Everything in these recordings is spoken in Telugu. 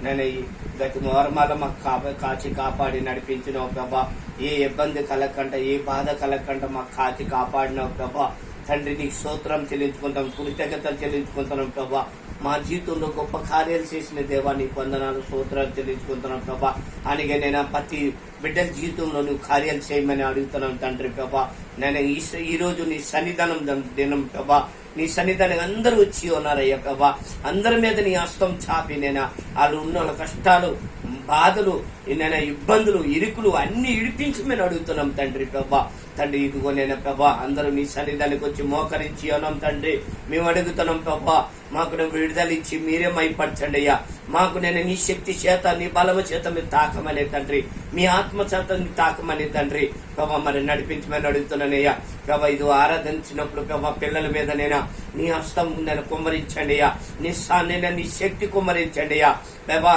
నేను ఈ గతి వారమాల మాకు కాచి కాపాడి నడిపించినావు ప్రభా. ఏ ఇబ్బంది కలగకుండా, ఏ బాధ కలగకుండా మాకు కాచి కాపాడినావు ప్రభా. తండ్రి నీకు స్తోత్రం చెల్లించుకుంటాం, కృతజ్ఞతలు చెల్లించుకుంటున్నాం ప్రభా. మా జీవితంలో గొప్ప కార్యాలు చేసిన దేవా నీకు వందనాలు, స్తోత్రాలు చెల్లించుకుంటున్నాం ప్రభా. అలాగే నేను ప్రతి బిడ్డల జీవితంలో నువ్వు కార్యాలు చేయమని అడుగుతున్నాం తండ్రి ప్రభా. నేను ఈ రోజు నీ సన్నిధానం దినం ప్రభా. నీ సన్నిధానం అందరూ వచ్చి ఉన్నారయ్యా ప్రభా. అందరి మీద నీ హస్తం చాపి నేను వాళ్ళు ఉన్న కష్టాలు, బాధలు, నేను ఇబ్బందులు, ఇరుకులు అన్ని ఇడిపించమని అడుగుతున్నాం తండ్రి ప్రభా. తండ్రి ఇదిగో నేను ప్రభా అందరూ నీ సన్నిధానికి వచ్చి మోకరించి ఉన్నాం తండ్రి. మేము అడుగుతున్నాం ప్రభా, మాకు నువ్వు విడుదల ఇచ్చి మీరే మైపరచండి అయ్యా. మాకు నేను నీ శక్తి చేత, నీ బలము చేత మీరు తాకమనే తండ్రి, మీ ఆత్మ చేత తాకమని తండ్రి ప్రభా మరి నడిపించమని అడుగుతున్నానయ్యా ప్రభా. ఇది ఆరాధించినప్పుడు ప్రభా పిల్లల మీద నేను నీ హస్తం నేను కుమ్మరించండి అయ్యా. నీ శక్తి కుమ్మరించండి అయ్యా ప్రభా.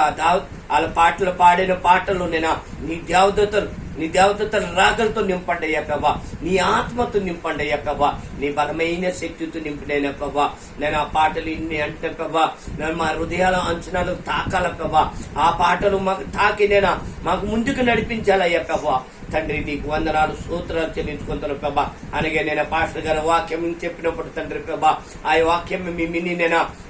వాళ్ళ పాటలు పాడిన పాటలు నేను నీ దేవతల రాగలతో నింపండి అయ్యా ప్రభా. నీ ఆత్మతో నింపండి అయ్యా ప్రభా. నీ బలమైన శక్తితో నింపినైనా ప్రభా. నేను ఆ పాటలు ఇన్ని అంటే ప్రభా నేను మా హృదయాల అంచనాలు తాకాల ప్రభా. ఆ పాటలు మాకు తాకి నేను మాకు ముందుకు నడిపించాలయ్యా ప్రభా. తండ్రి నీకు వందనాలు, స్తోత్రాలు చెల్లించుకుంటాను ప్రభా. అలాగే నేను పాస్టర్ గారి వాక్యం చెప్పినప్పుడు తండ్రి ప్రభా ఆ వాక్యం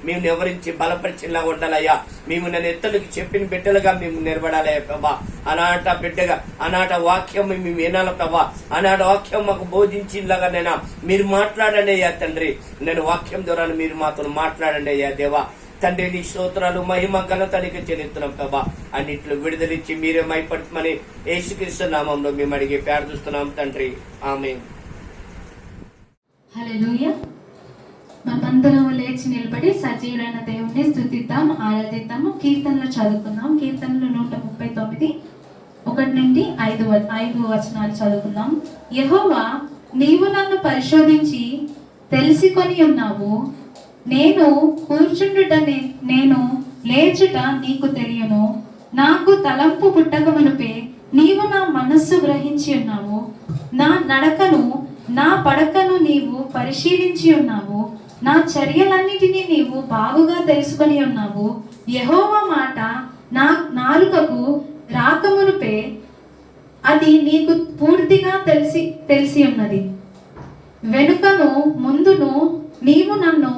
మేము వివరించి బలపరిచేలా ఉండాలయ్యా. మేము నేను ఎత్తలకి చెప్పిన బిడ్డలుగా మేము నిలబడాలయ్యా ప్రభా. అనాట బిడ్డగా అనాట వాక్యం మేము వినాల ప్రభా. అనాట వాక్యం మాకు బోధించేలాగా నేను మీరు మాట్లాడండి అయ్యా తండ్రి. నేను వాక్యం ద్వారా మీరు మాతో మాట్లాడండి అయ్యా దేవా. తండ్రి నీ స్తోత్రాలు, మహిమ, ఘనతనికి చెల్లిస్తున్నాం ప్రభా. అన్నిట్లో విడుదలిచ్చి మీరే మైపడమని యేసుక్రీస్తు నామంలో మేము అడిగి ప్రార్థిస్తున్నాం తండ్రి, ఆమేన్. హల్లెలూయా. మనమందరం లేచి నిలబడి సజీవుడైన దేవుణ్ణి స్తుతిద్దాం, ఆరాధిద్దాము. కీర్తనలు చదువుకుందాం. కీర్తనలు 139 1 నుండి 5 వచనాలు చదువుకుందాం. యెహోవా, నీవు నన్ను పరిశోధించి తెలుసుకొని ఉన్నావు. నేను కూర్చుండుట నేను లేచుట నీకు తెలియను. నాకు తలంపు పుట్టక మునుపే నీవు నా మనస్సు గ్రహించి ఉన్నావు. నా నడకను నా పడకను నీవు పరిశీలించి ఉన్నావు. నా చర్యలన్నిటినీ నీవు బాగుగా తెలుసుకొని ఉన్నావు. యెహోవా మాట నా నాలుకకు రాకమునుపే అది నీకు పూర్తిగా తెలిసి ఉన్నది. వెనుకను ముందును నీవు నన్ను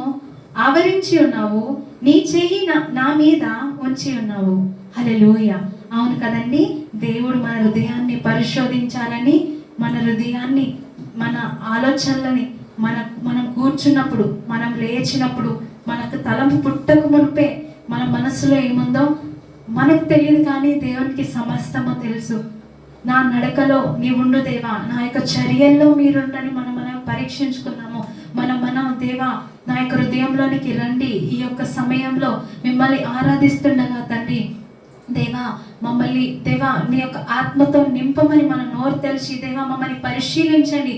ఆవరించి ఉన్నావు. నీ చెయ్యి నా మీద ఉంచి ఉన్నావు. హల్లెలూయా. అవును కదండి, దేవుడు మన హృదయాన్ని పరిశోధించాలని, మన హృదయాన్ని, మన ఆలోచనలని మనం కూర్చున్నప్పుడు, మనం లేచినప్పుడు, మనకు తలంపు పుట్టక మునిపే మన మనసులో ఏముందో మనకు తెలియదు, కానీ దేవునికి సమస్తము తెలుసు. నా నడకలో నీవుండు దేవా, నా యొక్క చర్యల్లో మీరుండని మనం పరీక్షించుకున్నాము. మనం దేవా నా యొక్క హృదయంలోనికి రండి. ఈ యొక్క సమయంలో మిమ్మల్ని ఆరాధిస్తుండగా తండ్రి దేవా మమ్మల్ని దేవా నీ యొక్క ఆత్మతో నింపమని మనం నోరు తెలిసి దేవా మమ్మల్ని పరిశోధించండి.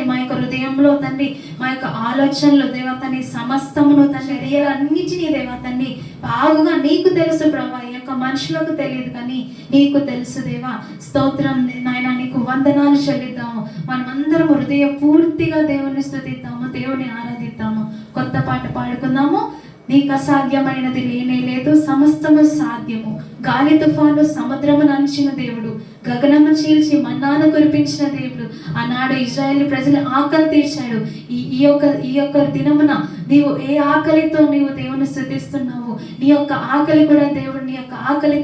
మా యొక్క హృదయంలో తండ్రి మా యొక్క ఆలోచనలు దేవా తండ్రి సమస్తమును తన చర్యలన్నిటినీ దేవా తండ్రి బాగుగా నీకు తెలుసు ప్రభా. ఈ యొక్క మనుషులకు తెలియదు కానీ నీకు తెలుసు దేవా. స్తోత్రం నాయన, నీకు వందనాలు చెల్లిద్దాము. మనం అందరం హృదయ పూర్తిగా దేవుని స్తుతిద్దాము, దేవుని ఆరాధిద్దాము. కొత్త పాట పాడుకుందాము. నీకు అసాధ్యమైనది లేనే లేదు, సమస్తము సాధ్యము. గాలి తుఫాను సముద్రము నంచిన దేవుడు, గగనము చీల్చి మన్నాను కురిపించిన దేవుడు. ఆనాడు ఇజ్రాయేల్ ప్రజలు ఆకలి తీర్చాడు. ఈ యొక్క దినమున నీవు ఏ ఆకలితో నీవు దేవుని స్తుతిస్తున్నావు, నీ యొక్క ఆకలి కూడా దేవుడు నీ యొక్క ఆకలి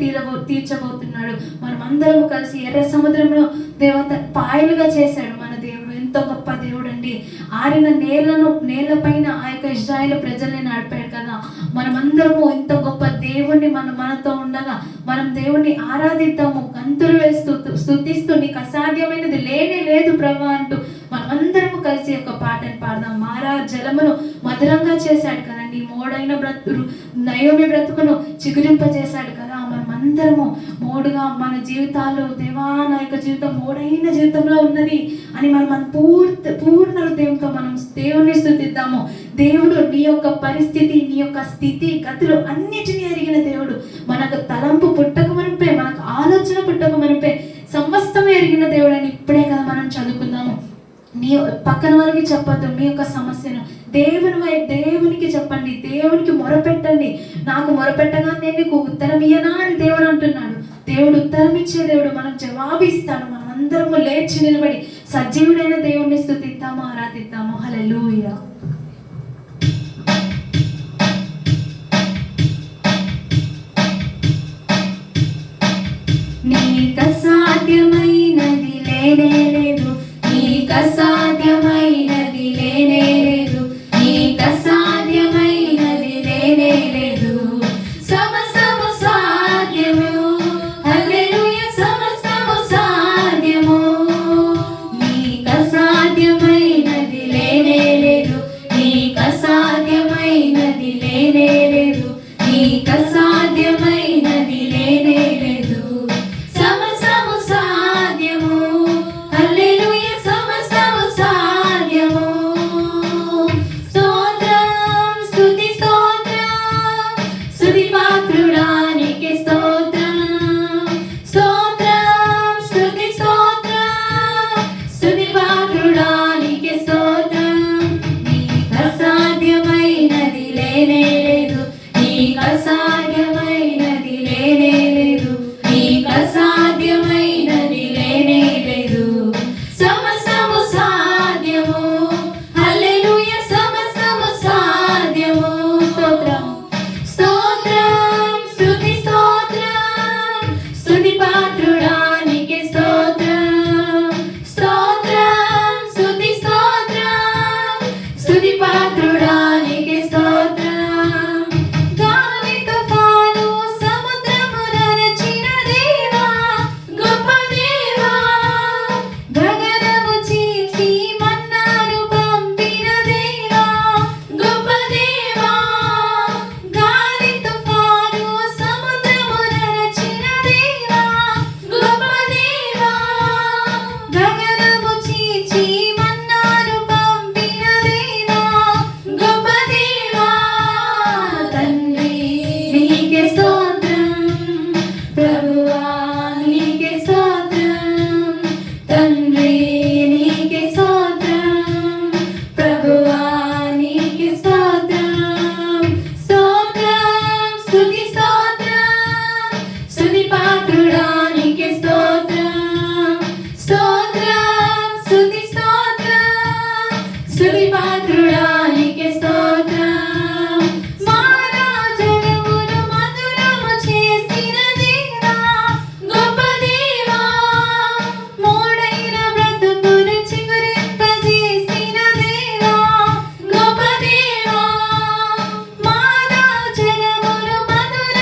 తీర్చబోతున్నాడు. మనం అందరం కలిసి ఎర్ర సముద్రంలో దేవత పాయలుగా చేశాడు మన దేవుడు. ఎంతో గొప్ప దేవుడు అండి. ఆరిన నేల పైన ఆ యొక్క ఇజ్రాయేల్ ప్రజల్ని నడిపాడు కదా. మనమందరము ఇంత గొప్ప దేవుణ్ణి మనతో ఉండగా మనం దేవుణ్ణి ఆరాధిద్దాము, గంతులు వేస్తూ స్తుతిస్తూ నీకు అసాధ్యమైనది లేనే లేదు ప్రభా అంటూ మనమందరము కలిసి ఒక పాటను పాడదాం. మారా జలమును మధురంగా చేశాడు కదండి, మోడైన నయోమి బ్రతుకును చిగురింపజేశాడు కదా. మనమందరము మోడుగా మన జీవితాలు దేవా నా యొక్క జీవితం మోడైన జీవితంలో ఉన్నది అని మనం పూర్ణ హృదయంతో మనం దేవుని స్తుతిద్దాము. దేవుడు నీ యొక్క పరిస్థితి, నీ యొక్క స్థితి గతులు అన్నిటినీ ఎరిగిన దేవుడు. మనకు తలంపు పుట్టక మునిపే, మనకు ఆలోచన పుట్టక మునిపే సమస్తమే ఎరిగిన దేవుడు అని ఇప్పుడే కదా మనం చదువుకుందాము. నీ పక్కన వారికి చెప్పొద్దు మీ యొక్క సమస్యను, దేవునికి చెప్పండి, దేవునికి మొరపెట్టండి. నాకు మొరపెట్టగా నేను నీకు ఉత్తరం ఇయ్యనా అని దేవుడు అంటున్నాడు. దేవుడు ఉత్తరం ఇచ్చే దేవుడు, మనకు జవాబు ఇస్తాడు. మనం అందరము లేచి నిలబడి సజీవుడైన దేవుణ్ణి స్తుతిద్దాము, ఆరాధిద్దాము. హల్లెలూయా. నీకు అసాధ్యమైనది లేనే లేదు, నీకు అసాధ్యమైనది లేనే లేదు, నీకు అసాధ్యమైనది లేనే లేదు. సమస్తము సాధ్యము, హల్లెలూయా, సమస్తము సాధ్యము. నీకు అసాధ్యమైనది లేనే లేదు, నీకు అసాధ్యమైనది లేనే లేదు, నీకు అసాధ్యమైనది లేనే లేదు. సమస్తము సాధ్యము, హల్లెలూయా, సమస్తము సాధ్యము. స్తోత్రం, స్తుతి స్తోత్రం, స్తుతి పాత్రుడానికి స్తోత్రం. స్తోత్రం, స్తుతి స్తోత్రం, స్తుతి పాత్రుడానికి స్తోత్రం. నీకు అసాధ్యమైనది లేనే లేదు, నీకు అసాధ్యమైనది లేనే లేదు, నీకు అసాధ్యమైనది లేనే లేదు. సమస్తము సాధ్యము, హల్లెలూయా, సమస్తము సాధ్యము. స్తోత్రం, స్తోత్రం, స్తుతి స్తోత్రం, స్తుతి పాత్రుడానికి స్తోత్రం. స్తోత్రం, స్తుతి స్తోత్రం, స్తుతి పాత్రుడానికి స్తోత్రం. గాలి తుఫాను సముద్రము నరచిన దేవా, గొప్ప దేవా, గగనము చీల్చి మన్నాను పంపిన దేవా, గొప్ప దేవా. గాలి తుఫాను సముద్రము నరచిన దేవా, గొప్ప దేవా, గగనము చీల్చి మన్నాను పంపిన దేవా, గొప్ప దేవా. తండ్రి నీకే స్తోత్రం, ప్రభువా నీకే స్తోత్రం. తండ్రి నీకే స్తోత్రం, ప్రభువా నీకే స్తోత్రం. స్తోత్రం, స్తుతి స్తోత్రం, స్తుతి పాత్రుడానికి స్తోత్రం. స్తోత్రం, స్తుతి స్తోత్రం, స్తుతి పాత్రుడానికి స్తోత్రం. మారాజనమును మధురము చేసిన దేవా, గొప్ప దేవా, మోడైన బ్రతుకును చిగురింపజేసిన దేవా, గొప్ప దేవా. మారాజనమును మధురము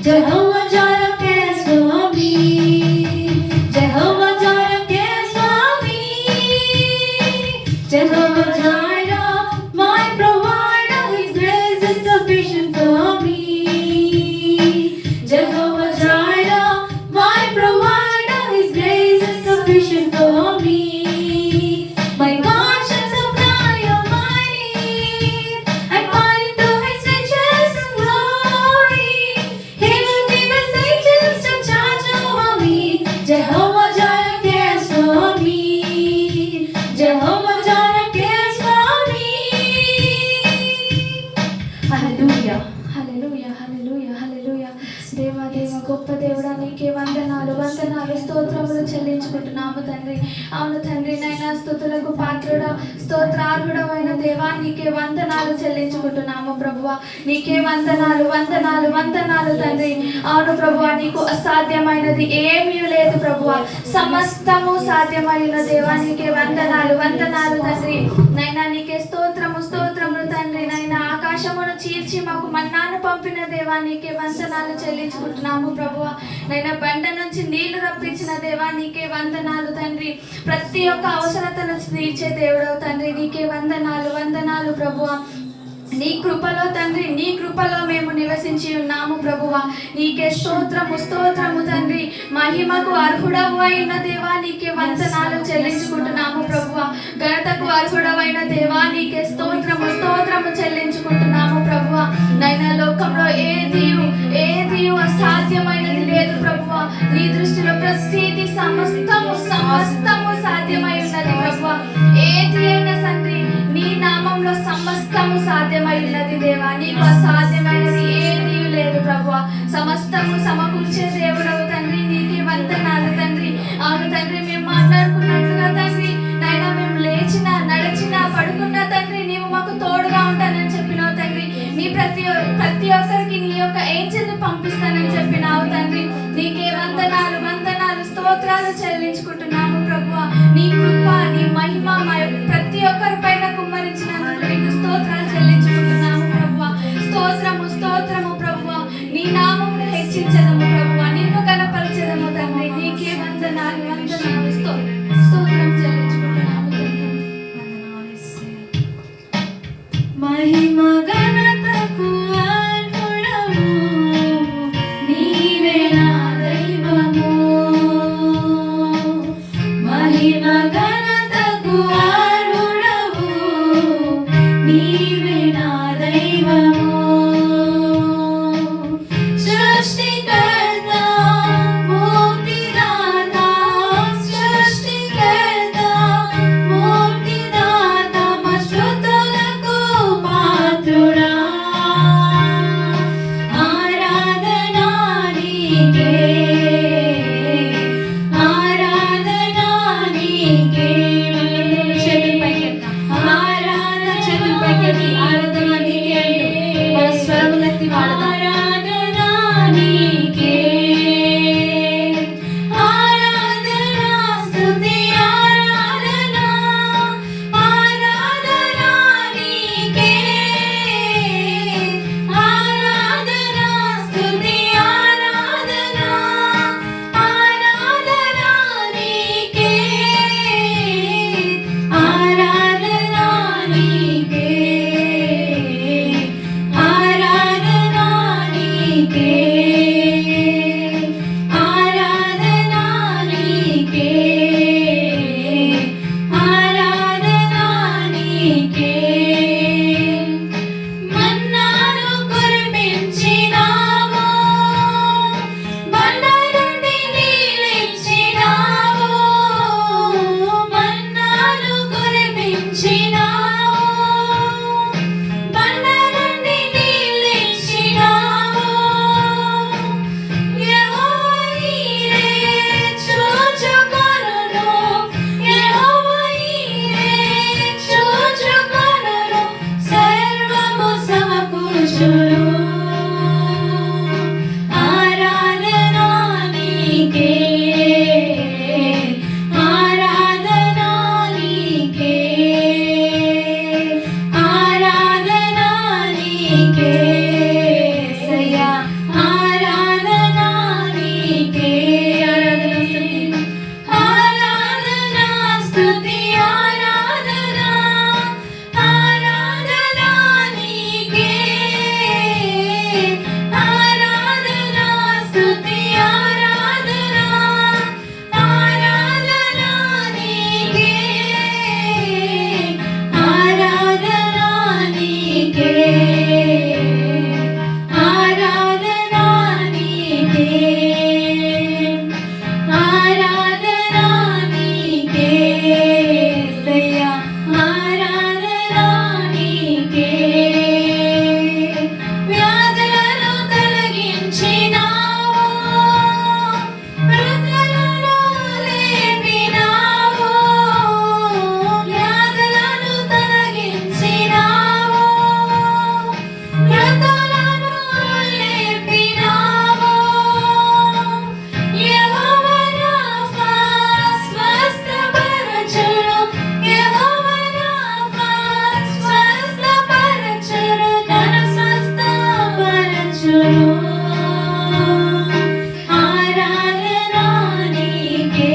Jehovah Jireh cares for me. Jehovah Jireh cares for me. Jehovah Jireh, my provider, His grace is sufficient for me. Jehovah Jireh, my provider, His grace is sufficient for me. My God shall supply all my need according to His riches and glory. He will give His angels to charge over me. Jehovah Jireh cares for me. Jehovah Jireh cares for me. Hallelujah. Hallelujah. Hallelujah. Hallelujah. దేవా దేవ గొప్ప దేవుడా నీకే వందనాలు వందనాలు స్తోత్రములు చెల్లించుకుంటున్నాము తండ్రి. అవును తండ్రి నైనా స్తుతులకు పాత్రుడా స్తోత్రార్హుడమైన దేవా నీకే వందనాలు చెల్లించుకుంటున్నాము ప్రభువా. నీకే వందనాలు వందనాలు వందనాలు తండ్రి. అవును ప్రభువా నీకు అసాధ్యమైనది ఏమీ లేదు ప్రభువా. సమస్తము సాధ్యమైన దేవా నీకే వందనాలు వందనాలు తండ్రి. నైనా నీకే స్తోత్రము స్తోత్రములు తండ్రి. నైనా ఆకాశమును చీల్చి మాకు మన్నాను పంపిన దేవా నీకే వందనాలు చెల్లించుకుంటున్నాము ప్రభువా. నైనా బండ నుంచి నీళ్లు రప్పించిన దేవా నీకే వందనాలు తండ్రి. ప్రతి ఒక్క అవసరతను తీర్చే దేవుడవు తండ్రి నీకే వందనాలు వందనాలు ప్రభువా. నీ కృపలో తండ్రి నీ కృపలో మేము నివసించి ఉన్నాము ప్రభువా. నీకే స్తోత్రము స్తోత్రము తండ్రి. మహిమకు అర్హుడవు అయిన దేవా నీకే వందనాలు చెల్లించుకుంటున్నాము ప్రభువా. ఘనతకు అర్హుడవైన దేవా నీకే స్తోత్రము స్తోత్రము చెల్లించుకుంటున్నాము ప్రభువా. నైనా లోకంలో ఏది అసాధ్యమైనది లేదు ప్రభువా. నీ దృష్టిలో ప్రతిదీ సమస్తము సాధ్యమై ఉన్నది ప్రభువా. ఏది అయినా తండ్రి నీ నామంలో సమస్తము సాధ్యమై ఉన్నది దేవా. నీకు అసాధ్యమైనది ఏదీ లేదు ప్రభువా. సమస్తము సమకూర్చే దేవుడవు తండ్రి నీకే వందనాలు తండ్రి. అవును తండ్రి మేము మాట్లాడుకున్నట్లుగా తండ్రి నైనా మేము లేచినా నడిచినా పడుకున్నా తండ్రి నీవు మాకు తోడుగా ఉంటానని చెప్పినావు తండ్రి. నీ ప్రతి ఒక్కరికి నీ యొక్క ఏంజెల్ని పంపిస్తానని చెప్పినావు తండ్రి. నీకే వందనాలు వందనాలు స్తోత్రాలు చెల్లించుకుంటున్నాము ప్రభువా. నీ కృప నీ మహిమ ప్రతి ఒక్కరి పైన కుమ్మరించినందుకు నీకు స్తోత్రాలు చెల్లించుకుంటున్నాము ప్రభువా. స్తోత్రము స్తోత్రము ప్రభువా. నీ నామమును హెచ్చించదము ప్రభువా. నిన్ను కనపరచదము తండ్రి. నీకే వందనాలు వందనాలు స్తోత్రం చెల్లించుకుంటున్నాము తండ్రి. మహిమ ఘనతకు అర్హుడవు నీవే నా దైవము. మహిమ ఘనతకు అర్హుడవు నీవే నా దైవము. స్తుతులు ఆరాధనా నీకే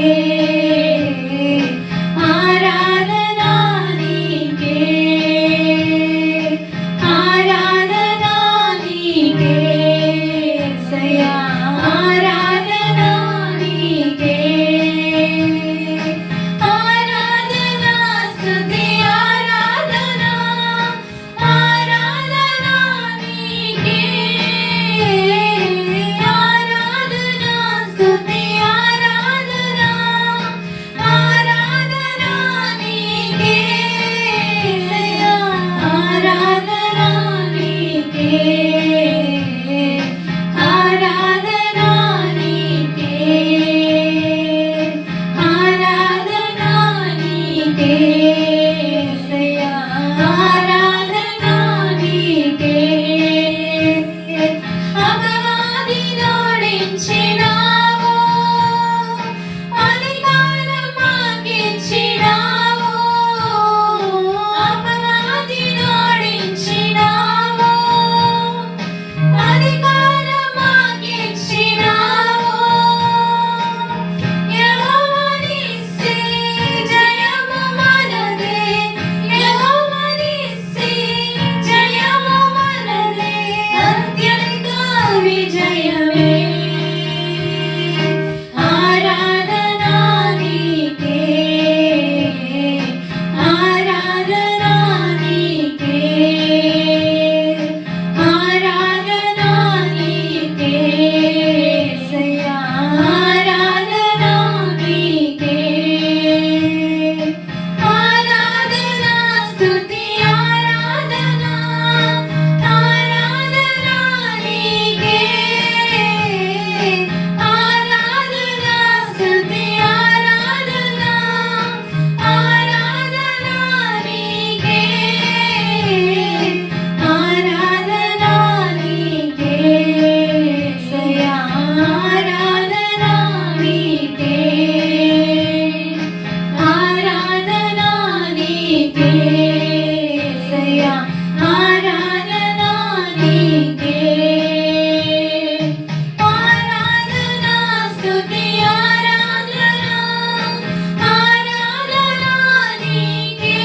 ఆరాధనా నీకే ఆరాధనా నీకే యేసయ్యా ఆరాధనా నీకే ఆరాధనా స్తుతి ఆరాధనా ఆరాధనా నీకే ఆరాధనా స్తుతి ఆరాధనా ఆరాధనా నీకే యేసయ్యా ఆరాధనా నీకే ఆరాధనా నీకే ఆరాధనా నీకే యేసయ్యా ఆరాధనా నీకే అపవాదినోడించినావు అధికారం మాకిచ్చినావు అపవాదినోడించినావు అధికారం మాకిచ్చినావు యెహోవా నిస్సి జయము మనదే యెహోవా నిస్సి జయము మనదే అత్యధిక విజయమే ఆరాధనా నీకే ఆరాధనా నీకే ఆరాధనా నీకే యేసయ్యా ఆరాధనా నీకే ఆరాధనా స్తుతి ఆరాధనా ఆరాధనా నీకే ఆరాధనా స్తుతి ఆరాధనా ఆరాధనా నీకే ఆరాధనా నీకే యేసయ్యా ఆరాధనా నీకే ఆరాధనా నీకే యేసయ్యా ఆరాధనా నీకే ఆరాధనా స్తుతి ఆరాధనా ఆరాధనా నీకే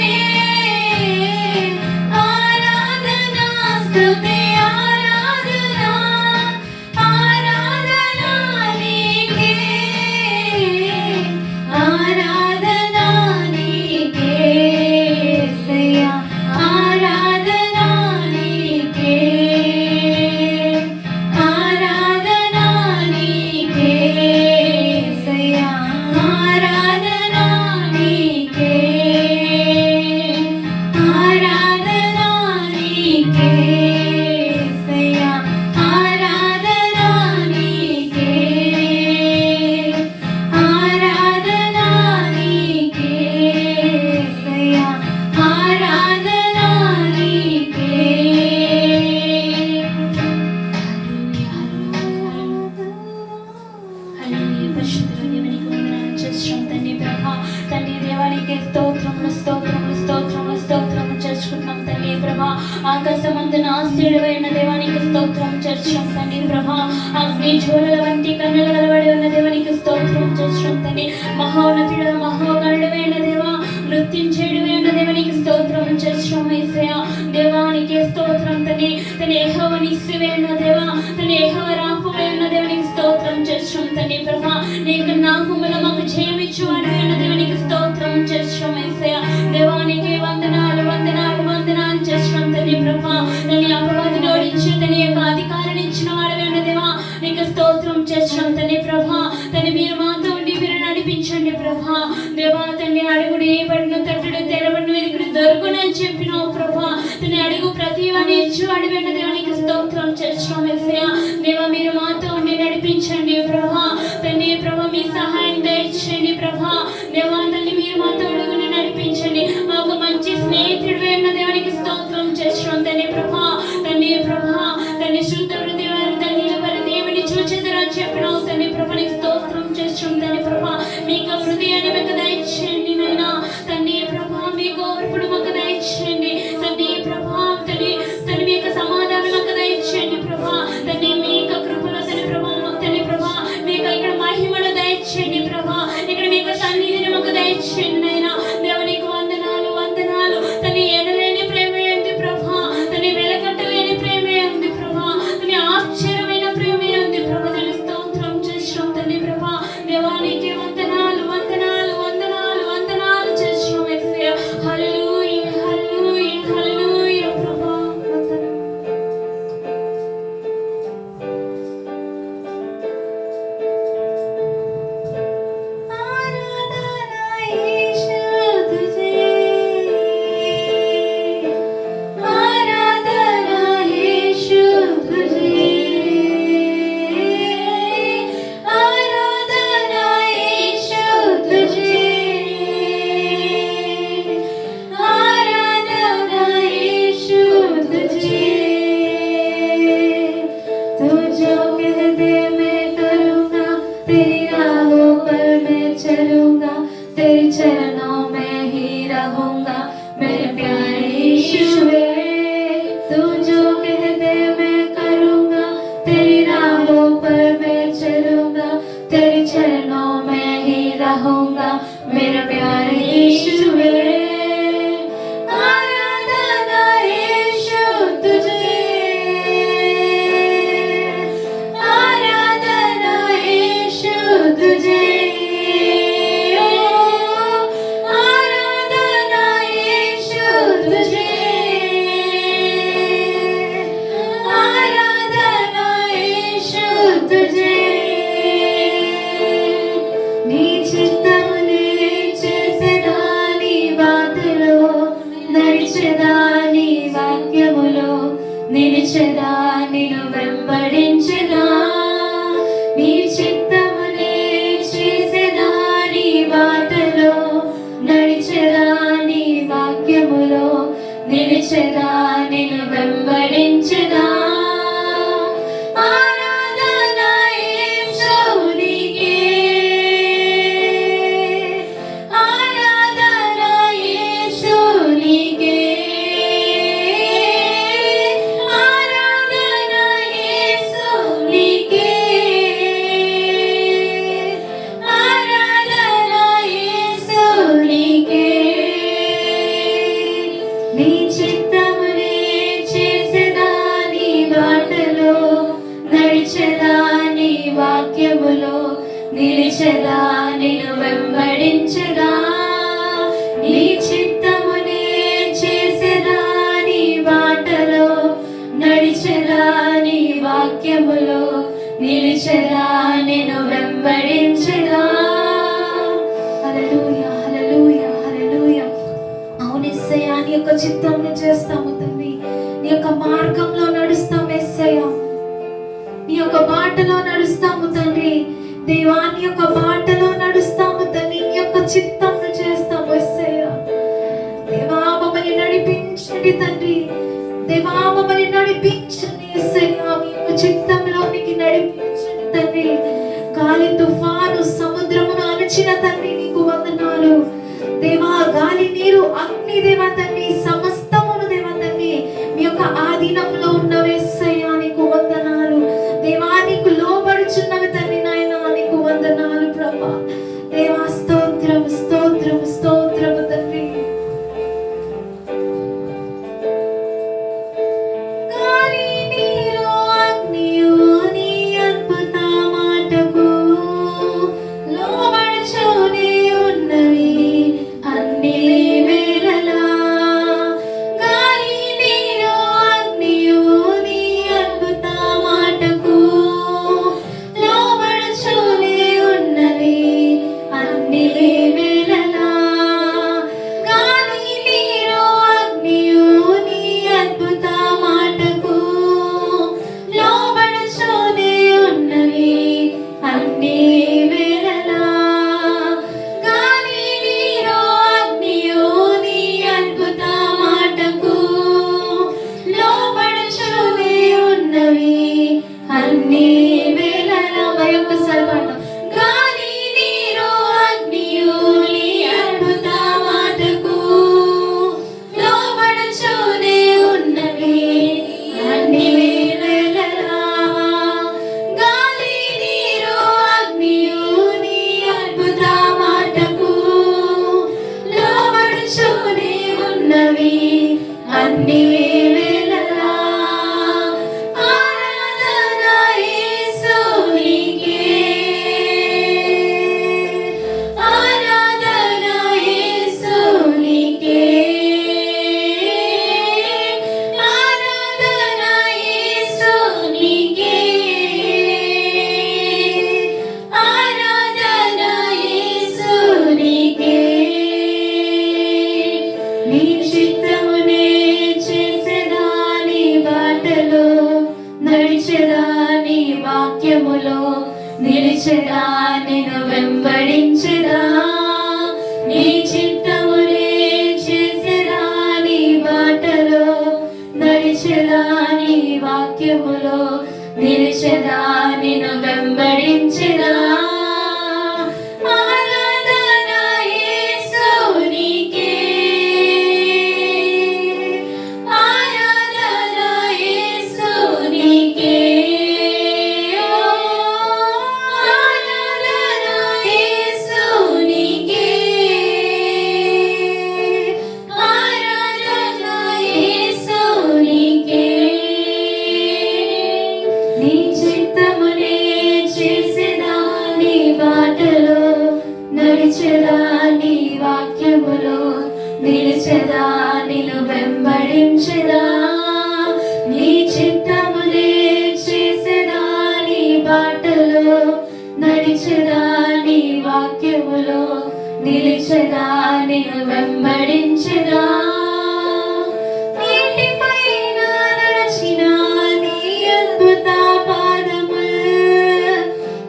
ఆరాధనా స్తుతి ఆరాధనా ఆరాధనా నీకే ఆరాధనా నీకే యేసయ్యా ఆరాధనా నీకే ఆరాధనా నీకే యేసయ్యా ఆరాధనా నీకే ఆరాధనా నీకే యేసయ్యా ఆరాధనా నీకే ఆరాధనా నీకే యేసయ్యా ఆరాధనా నీకే హల్లెలూయా పరిశుద్ధుల దేవునికి వందనాలు చేస్తున్నాం తండ్రి ప్రభా తండ్రి దేవానికి స్తోత్రములు స్తోత్రములు స్తోత్రములు స్తోత్రములు చేర్చుకుంటున్నాం తండ్రి ప్రభా ఆకాశమందున ఆశ్చర్యమైన దేవానికి స్తోత్రం చేర్చున్నాం తండ్రి ప్రభా అగ్ని జ్వాలల వంటి కన్నులు కలబడి ఉన్న దేవానికి స్తోత్రం చేర్చున్నాం తండ్రి మహోన్నతుడు మహోగణుడైన దేవా నృత్యించేడువైన దేవానికి స్తోత్రం చేర్చున్నాం యేసయ్యా దేవానికి స్తోత్రం తండ్రి తన యెహోవా నిస్సివైన దేవా తన యెహోవా రాఫమైన దేవానికి స్తోత్రం చేర్చున్నాం తండ్రి ప్రభా నీకు నామములో మాకు జయమిచ్చు అడువైన దేవానికి స్తోత్రం చేర్చున్నాం యేసయ్యా దేవానికి వందనాలు వందనాలు వందనాలు చేర్చున్నాం తండ్రి ప్రభా తన అపవాదిని ఓడించి తన యొక్క అధికారాన్ని ఇచ్చిన వాడవైన దేవా నీకు స్తోత్రం చేర్చున్నాం తండ్రి ప్రభా తన మీరు మాతో ఉండి మీరు నడిపించండి ప్రభా దేవా తండ్రి అడుగుడు ఏ పడిన తట్టుడు తెరబడిన వెనుకడు దొరుకునని చెప్పినావు ప్రభా తన అడుగు ప్రతి వాని ఇచ్చు అడువైన దేవానికి స్తోత్రం చేర్చున్నాం యేసయ్యా దేవా మీరు మాతో ఉండి నడిపించండి ప్రభా తండ్రి ప్రభా మీ సహాయం దయచేయండి ప్రభా దేవా తల్లి మీరు మాతో అడుగుని నడిపించండి మాకు మంచి స్నేహితుడు అయిన దేవానికి స్తోత్రం చేస్తున్నాం తండ్రి ప్రభా తండ్రి శుద్ధ హృదయ తండ్రి దేవుని చూచెదరని చెప్పినావు తండ్రి ప్రభా నీకు స్తోత్రం చేస్తున్నాం తండ్రి ప్రభా మీకు హృదయాన్ని మాకు దయచేయండి నైనా తండ్రి ప్రభా మీకు ఓర్పుడు మాకు దయచేయండి తండ్రి ప్రభా తండ్రి మీ యొక్క సమాధానం మాకు దయచేయండి ప్రభా తండ్రి रहूंगा मेरा प्यारे यीशुवे। आराधना यीशु तुझे, आराधना यीशु तुझे, आराधना यीशु तुझे, आराधना यीशु तुझे। నీ చిత్తమునే చేసేదా, నీ బాటలో నడిచెదా, నీ వాక్యములో నిలిచెదా, నిన్ను వెంబడించెదా। నీ చిత్తమునే చేసేదా, నీ బాటలో నడిచెదా, నీ వాక్యములో నిలిచెదా, నిన్ను వెంబడించెదా। ఆరాధన యేసునికే, ఆరాధన యేసునికే, ఆరాధన యేసునికే, ఆరాధన యేసునికే। నీ చిత్తమునే చేసేదా, నీ బాటలో నడిచెదా, నీ వాక్యములో నిలిచెదా, నిన్ను వెంబడించెదా। నీ చిత్తమునే చేసేదా, నీ బాటలో నడిచెదా, నీ వాక్యములో నిలిచెదా, నిన్ను వెంబడించెదా। హల్లెలూయా, హల్లెలూయా, హల్లెలూయా। అవును యేసయ్యా, నీ యొక్క చిత్తంని చేస్తాము తండ్రి, నీ యొక్క మార్గంలో నడుస్తాం యేసయ్యా, నీ యొక్క బాటలో నడుస్తాము తండ్రి దేవా, నీ యొక్క బాటలో నడుస్తాము తండ్రి, నీ యొక్క చిత్తంను చేస్తాము యేసయ్యా। దేవా మమ్మల్ని నడిపించండి తండ్రి, దేవా మమ్మల్ని నడిపించండి యేసయ్యా, మీ యొక్క చిత్తంలోనికి నడిపించండి తండ్రి। గాలి తుఫాను సముద్రమును అణచిన తండ్రి నీకు వందనాలు దేవా। గాలి నీరు అగ్ని దేవా తండ్రి సమస్తమును దేవా తండ్రి మీ యొక్క ఆధీనంలో ఉన్నవి యేసయ్యా, నీకు వందనాలు దేవా। నీకు లోబడుచున్నవి తండ్రి నాయనా, నీకు వందనాలు ప్రభా దేవా। స్తోత్రము, స్తోత్రము, స్తోత్రము తండ్రి। గాలి నీరు అగ్నియు నీ అద్భుత మాటకు లోబడుచునే ఉన్నవి అన్ని వేళలా। గాలి నీరు అగ్నియు నీ అద్భుత మాటకు లోబడుచునే ఉన్నవి అన్ని వేళలా। గాలి నీరు అగ్నియు నీ అద్భుత మాటకు లోబడుచునే ఉన్నవి అన్ని వేళలా। గాలి నీరు అగ్నియు నీ అద్భుత మాటకు లోబడుచునే ఉన్నవి అన్ని వేళలా। మరొకసారి పాడదాం। గాలి నీరు అగ్నియు నీ అద్భుత మాటకు లోబడుచునే ఉన్నవి అన్ని వేళలా। గాలి నీరు అగ్నియు నీ అద్భుత మాటకు లోబడుచునే ఉన్నవి అన్ని వేళలా। ఆరాధన యేసునికే, ఆరాధన యేసునికే, ఆరాధన యేసునికే, ఆరాధన యేసునికే। నీ చిత్తమునే చేసేదా, నీ బాటలో నడిచెదా, నీ వాక్యములో నిలిచెదా, నిన్ను వెంబడించెదా। నీ చిత్తమునే చేసేదా, నీ బాటలో నడిచెదా, నీ వాక్యములో నిలిచెదా, నిన్ను వెంబడించెదా। ఆరాధన యేసునికే, ఆరాధన యేసునికే, ఆరాధన యేసునికే, నడిచెదా నీ వాక్యములో, నిలిచెదా నిన్ను వెంబడించెదా, నీ చిత్తమునే చేసెదా నీ బాటలో, నడిచెదా నీ వాక్యములో, నిలిచెదా నిన్ను వెంబడించెదా. నీటిపైన నడచిన నీ అద్భుత పాదములు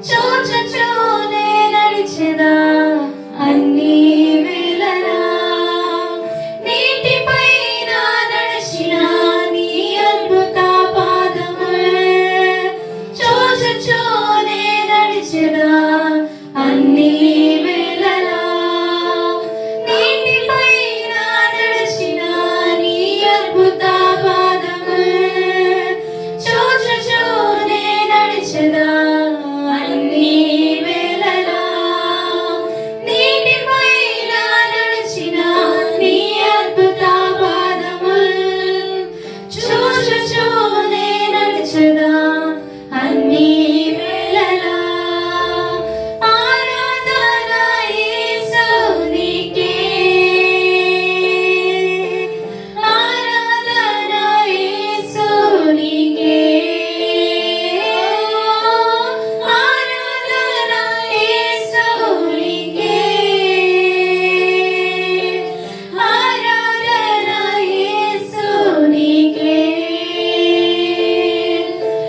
చూచుచూనే నడిచెదా అన్ని వేళలా. నీటిపైన నడచిన నీ అద్భుత పాదములు చూచుచూనే నడిచెదా అన్ని వేళలా. నీటిపైన నడచిన నీ అద్భుత పాదములు చూచుచూనే నడిచెదా అన్ని వేళలా. నీటిపైన నడచిన నీ అద్భుత పాదములు చూచుచూనే నడిచెదా అన్ని వేళలా. ఆరాధన యేసునికే, ఆరాధన యేసునికే, ఆరాధన యేసునికే, ఆరాధన యేసునికే.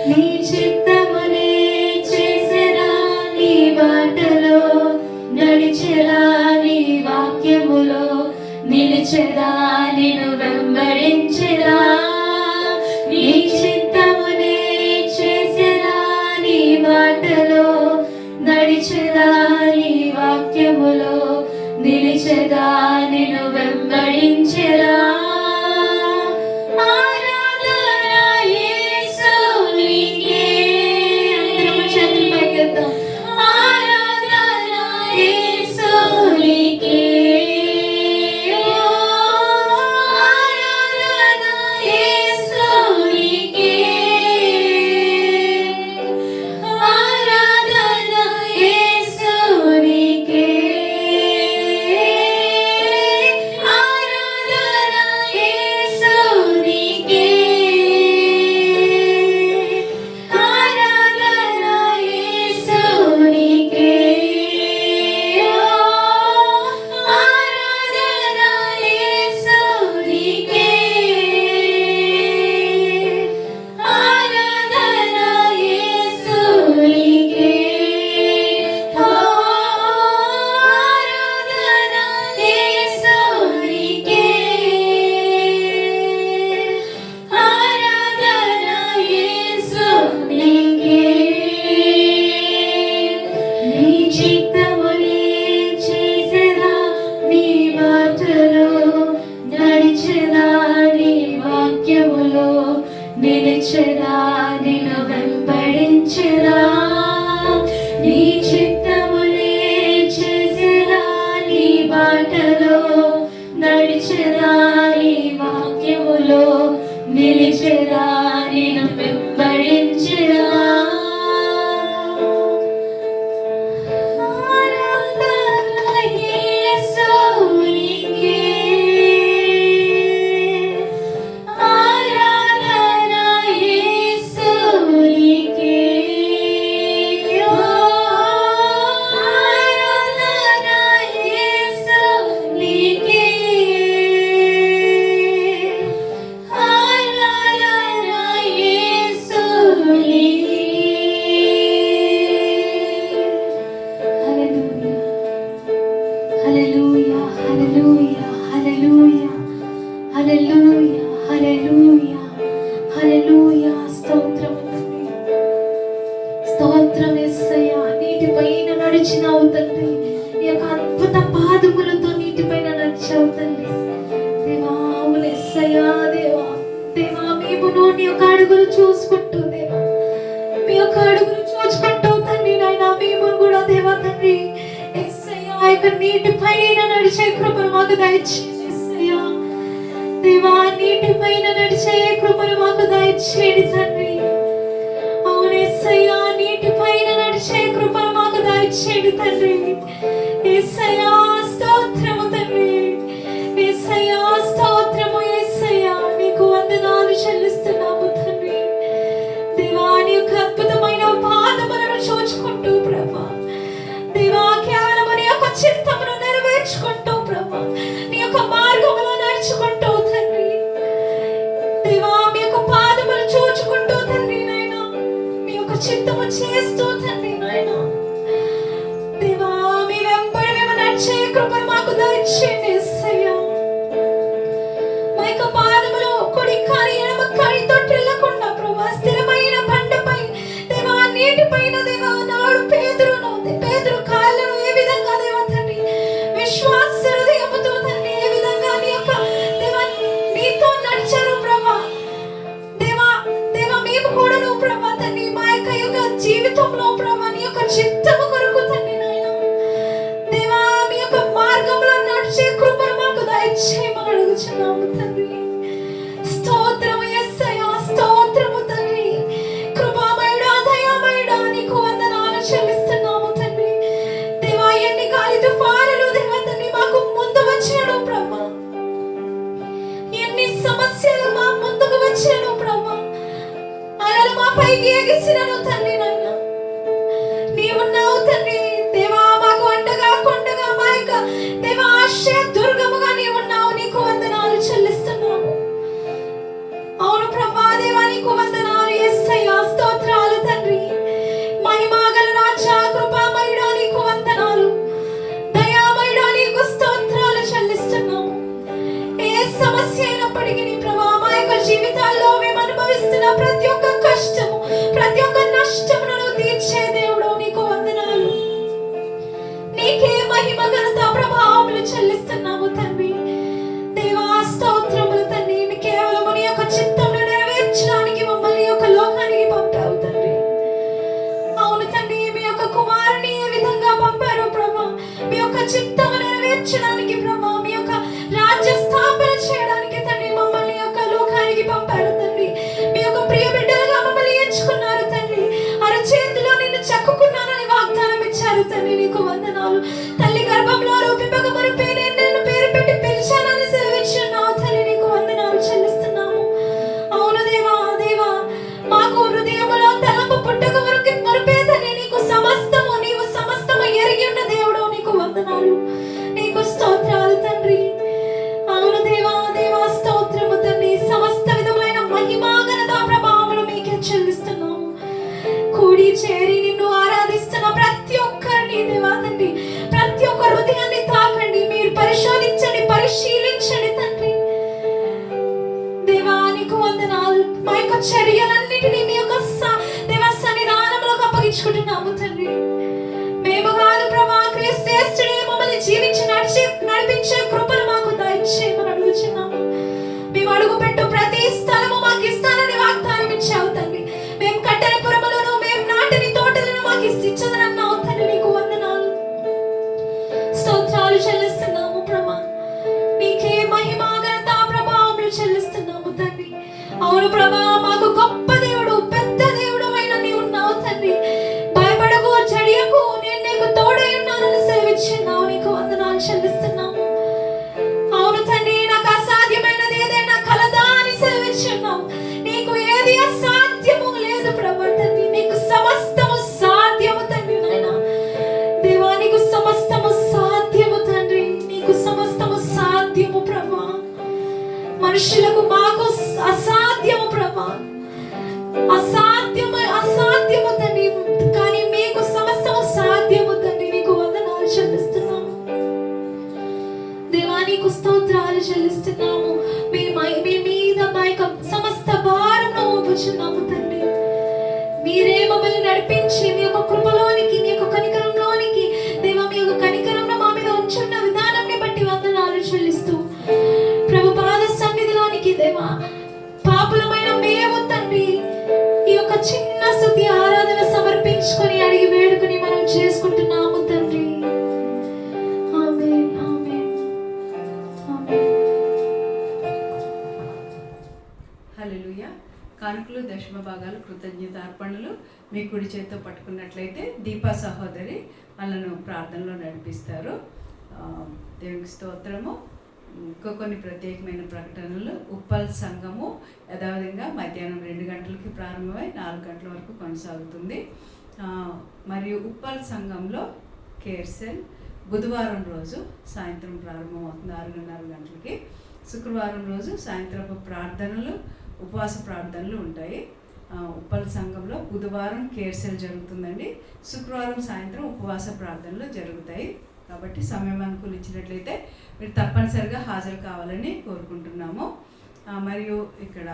నీ చిత్తమునే చేసెదా నీ బాటలో, నడిచెదా నీ వాక్యములో, నిలిచెదా నిన్ను వెంబడించెదా. నీ చిత్తమునే చేసెదా నీ బాటలో, నడిచెదా నీ వాక్యములో, నిలిచెదా నిన్ను వెంబడించెదా. ఆరాధన యేసునికే, అందరము చేతులు పైకెత్తాం. ఆరాధన యేసునికే, ఆరాధన యేసునికే, ఆరాధన యేసునికే, ఆరాధన యేసునికే, ఆరాధన యేసునికే, ఆరాధన యేసునికే, ఆరాధన యేసునికే, ఆరాధన యేసునికే, ఆరాధన యేసునికే. నీ చిత్తమునే చేసెదా నీ బాటలో, నడిచెదా నీ వాక్యములో, నిలిచెదా నిన్ను వెంబడించెదా. నీ చిత్తమునే చేసెదా నీ బాటలో, నడిచెదా నీ వాక్యములో, నిలిచెదా నిన్ను వెంబడించెదా. ఆరాధన యేసునికే, ఆరాధన యేసునికే, ఆరాధన యేసునికే, ఆరాధన యేసునికే. హల్లెలూయా, హల్లెలూయా, హల్లెలూయా, హల్లెలూయా, హల్లెలూయా, హల్లెలూయా. స్తోత్రము తండ్రి, స్తోత్రం యేసయ్యా. నీటిపైన నడిచినావు తండ్రి, నీ యొక్క అద్భుత పాదములతో నీటిపైన నడిచావు తండ్రి. దేవా, అవును యేసయ్యా. దేవా, దేవా, మేము నీ యొక్క అడుగులు చూసుకుంటూ, దేవా మీ యొక్క అడుగులు చూసుకుంటూ తండ్రి నాయనా, మేము కూడా దేవా తండ్రి యేసయ్యా ఆ యొక్క నీటిపైన నడిచే కృపను మాకు దయచేయండి యేసయ్యా. దేవా, నీటిపైన నడిచే కృపను మాకు దయచేయండి తండ్రి. అవును యేసయ్యా, నీటిపైన నడిచే కృపను మాకు దయచేయండి తండ్రి. యేసయ్యా, చిత్తము చేస్తూ తండ్రి నాయన దేవా మీ వెంబడి మేము నడిచే కృపను మాకు దయచేయండి యేసయ్యా. మా యొక్క పాదములు కుడి కాని ఎడమ కాని తొట్టిల్లకుండా ప్రభా స్థిరమైన బండపై దేవా నీటిపైన దేవా నాడు పేతురు కాళ్ళను ఏ విధంగా దేవా తండ్రి విశ్వాస హృదయముతో తండ్రి ఏ విధంగా నీ యొక్క దేవా నీతో నడిచారు ప్రభా. దేవా మేము కూడాను ప్రభా తండ్రి మా యొక్క జీవితంలో ప్రభా నీ యొక్క చిత్తము కొరకు తండ్రి నాయన దేవా మీ యొక్క మార్గంలో నడిచే కృపను మాకు దయచేయమని అడుగుచున్నాము తండ్రి. స్తోత్రము యేసయ్యా, స్తోత్రము తండ్రి. కృపామయుడా, దయామయుడా నీకు వందనాలు చెల్లిస్తున్నాము తండ్రి. దేవా ఎన్ని గాలి తుఫానులు దేవా తండ్రి మాకు ముందు వచ్చినను ప్రభా, ఎన్ని సమస్యలు మా ముందుకు వచ్చినను ప్రభా, అలలు మా పైకి ఎగిసినను తండ్రి నాయన నీవున్నావు తండ్రి. దేవా మాకు అండగా కొండగా మా యొక్క దేవా ఆశ్రయ దుర్గముగా నీవున్నావు. నీకు వందనాలు చెల్లిస్తున్నాము. అవును ప్రభా దేవా నీకు వందనాలు యేసయ్యా, స్తోత్రాలు తండ్రి. మహిమగల రాజా, కృపామయుడా నీకు వందనాలు, దయామయుడా నీకు స్తోత్రాలు చెల్లిస్తున్నాము. ఏ సమస్య అయినప్పటికీ ప్రభా మా యొక్క జీవితాల్లో మేము అనుభవిస్తున్న ప్రతి ఒక్క కష్టము, ప్రతి ఒక్క నష్టమును తీర్చే దేవుడు నీకు వందనాలు. నీకే మహిమ ఘనత ప్రభావములు చెల్లిస్తున్నాము తండ్రి. దేవా స్తోత్రములు తండ్రి. కేవలం నీ యొక్క చిత్తమును నెరవేర్చడానికి మమ్మల్ని యొక్క లోకానికి పంపావు తండ్రి. అవును తండ్రి, మీ యొక్క కుమారుని ఏ విధంగా పంపారు ప్రభా, మీ యొక్క చిత్తము నెరవేర్చడానికి ప్రభా, మీ యొక్క రాజ్య స్థాపన చేయడానికి తండ్రి మమ్మల్ని యొక్క లోకానికి పంపారు తండ్రి. మీ యొక్క ప్రియ బిడ్డలుగా మమ్మల్ని ఎంచుకున్నారు తండ్రి. అరచేతిలో నిన్ను చెక్కుకున్నానని వాగ్దానం ఇచ్చారు తండ్రి. నీకు వందనాలు. తల్లి గర్భంలో రూపింపక మునిపే నేను పేరు పెట్టి పిలిచానని సెలవిచ్చున్నావు తండ్రి. నీకు వందనాలు చెల్లిస్తున్నాము. అవును దేవా, దేవా మాకు హృదయములో తలంపు పుట్టక మునిపే తండ్రి నీకు సమస్తము, నీవు సమస్తము ఎరిగి ఉన్న దేవుడు. నీకు వందనాలు, నీకు స్తోత్రాలు తండ్రి. అవును దేవా, దేవా స్తోత్రము తండ్రి. సమస్త విధములైన మహిమా ఘనత ప్రభావములు మీకే చెల్లిస్తున్నాము. కూడి చేరి నిన్ను ఆరాధిస్తున్న ప్రతి ఒక్కరిని దేవా తండ్రి, ప్రతి ఒక్క హృదయాన్ని తాకండి. మీరు పరిశోధించండి, పరిశీలించండి తండ్రి. దేవా నీకు వందనాలు. మా యొక్క చర్యలన్నిటినీ మీ యొక్క దేవా సన్నిధానంలోకి అప్పగించుకుంటున్నాము తండ్రి. మేము కాదు ప్రభా, క్రీస్తు యేసునే మమ్మల్ని జీవించి నడిపించే కృపను మాకు దయచేయమని అడుగుచున్నాము. మేము అడుగుపెట్టు ప్రతి స్థలము మాకు ఇస్తానని వాగ్దానం ఇచ్చావు తండ్రి. మేము కట్టని పురములను, మేము నాటిని తోటలను మాకు ఇచ్చదనన్నావు తండ్రి. నీకు వందనాలు, స్తోత్రాలు చెల్లిస్తున్నాము ప్రభా. నీకే మహిమా ఘనత ప్రభావములు చెల్లిస్తున్నాము తండ్రి. అవును ప్రభా, మాకు గొప్ప దేవుడు, పెద్ద దేవుడు అయిన నీవు ఉన్నావు తండ్రి. భయపడకు, జడియకు, నేను నీకు తోడై ఉన్నానని సెలవిచ్చున్నావు. నీకు వందనాలు చెల్లిస్తున్నాము. అవును తండ్రి, నాకు అసాధ్యమైనది ఏదైనా కలదా అని సెలవిచ్చున్నావు. నీకు ఏది అసాధ్యము లేదు ప్రభా తండ్రి. నీకు సమస్తము సాధ్యము తండ్రి నాయన దేవా. నీకు సమస్తము సాధ్యము తండ్రి. నీకు సమస్తము సాధ్యము ప్రభా. మనుషులకు మాకు అసాధ్యము ప్రభా, అసాధ్యము తండ్రి. కానీ మీకు సమస్తము సాధ్యము తండ్రి. నీకు వందనాలు చెల్లిస్తున్నాము దేవా. నీకు స్తోత్రాలు చెల్లిస్తున్నాము. మీ మీద మా యొక్క సమస్త భారంలో మోపుచున్నాము తండ్రి. మీరే మమ్మల్ని నడిపించి మీ యొక్క కృపలోనికి, మీ యొక్క కనికరంలోనికి దేవా, మీ యొక్క కనికరంలో మా మీద ఉంచున్న విధానాన్ని బట్టి వందనాలు చెల్లిస్తూ ప్రభు పాద సన్నిధిలోనికి దేవా పాపులమైన మేము తండ్రి ఈ యొక్క చిన్న స్తుతి ఆరాధన సమర్పించుకొని అడిగి వేడుకొని మనం చేసుకుంటున్నాము తండ్రి. ఆమేన్, ఆమేన్, ఆమేన్. హల్లెలూయా. కానుకలు, దశమ భాగాలు, కృతజ్ఞత అర్పణలు మీ కుడి చేతితో పట్టుకున్నట్లయితే దీపా సహోదరి వాళ్ళను ప్రార్థనలో నడిపిస్తారు. దేవునికి స్తోత్రము. ఇంకా కొన్ని ప్రత్యేకమైన ప్రకటనలు. ఉప్పల్ సంఘము యథావిధంగా మధ్యాహ్నం 2 గంటలకి ప్రారంభమై 4 గంటల వరకు కొనసాగుతుంది. మరియు ఉప్పల్ సంఘంలో కేర్సెల్ బుధవారం రోజు సాయంత్రం ప్రారంభమవుతుంది 6:30 గంటలకి. శుక్రవారం రోజు సాయంత్రపు ప్రార్థనలు, ఉపవాస ప్రార్థనలు ఉంటాయి. ఉప్పల్ సంఘంలో బుధవారం కేర్ సెల్ జరుగుతుందండి. శుక్రవారం సాయంత్రం ఉపవాస ప్రార్థనలు జరుగుతాయి. కాబట్టి సమయం అనుకూలించినట్లయితే మీరు తప్పనిసరిగా హాజరు కావాలని కోరుకుంటున్నాము. మరియు ఇక్కడ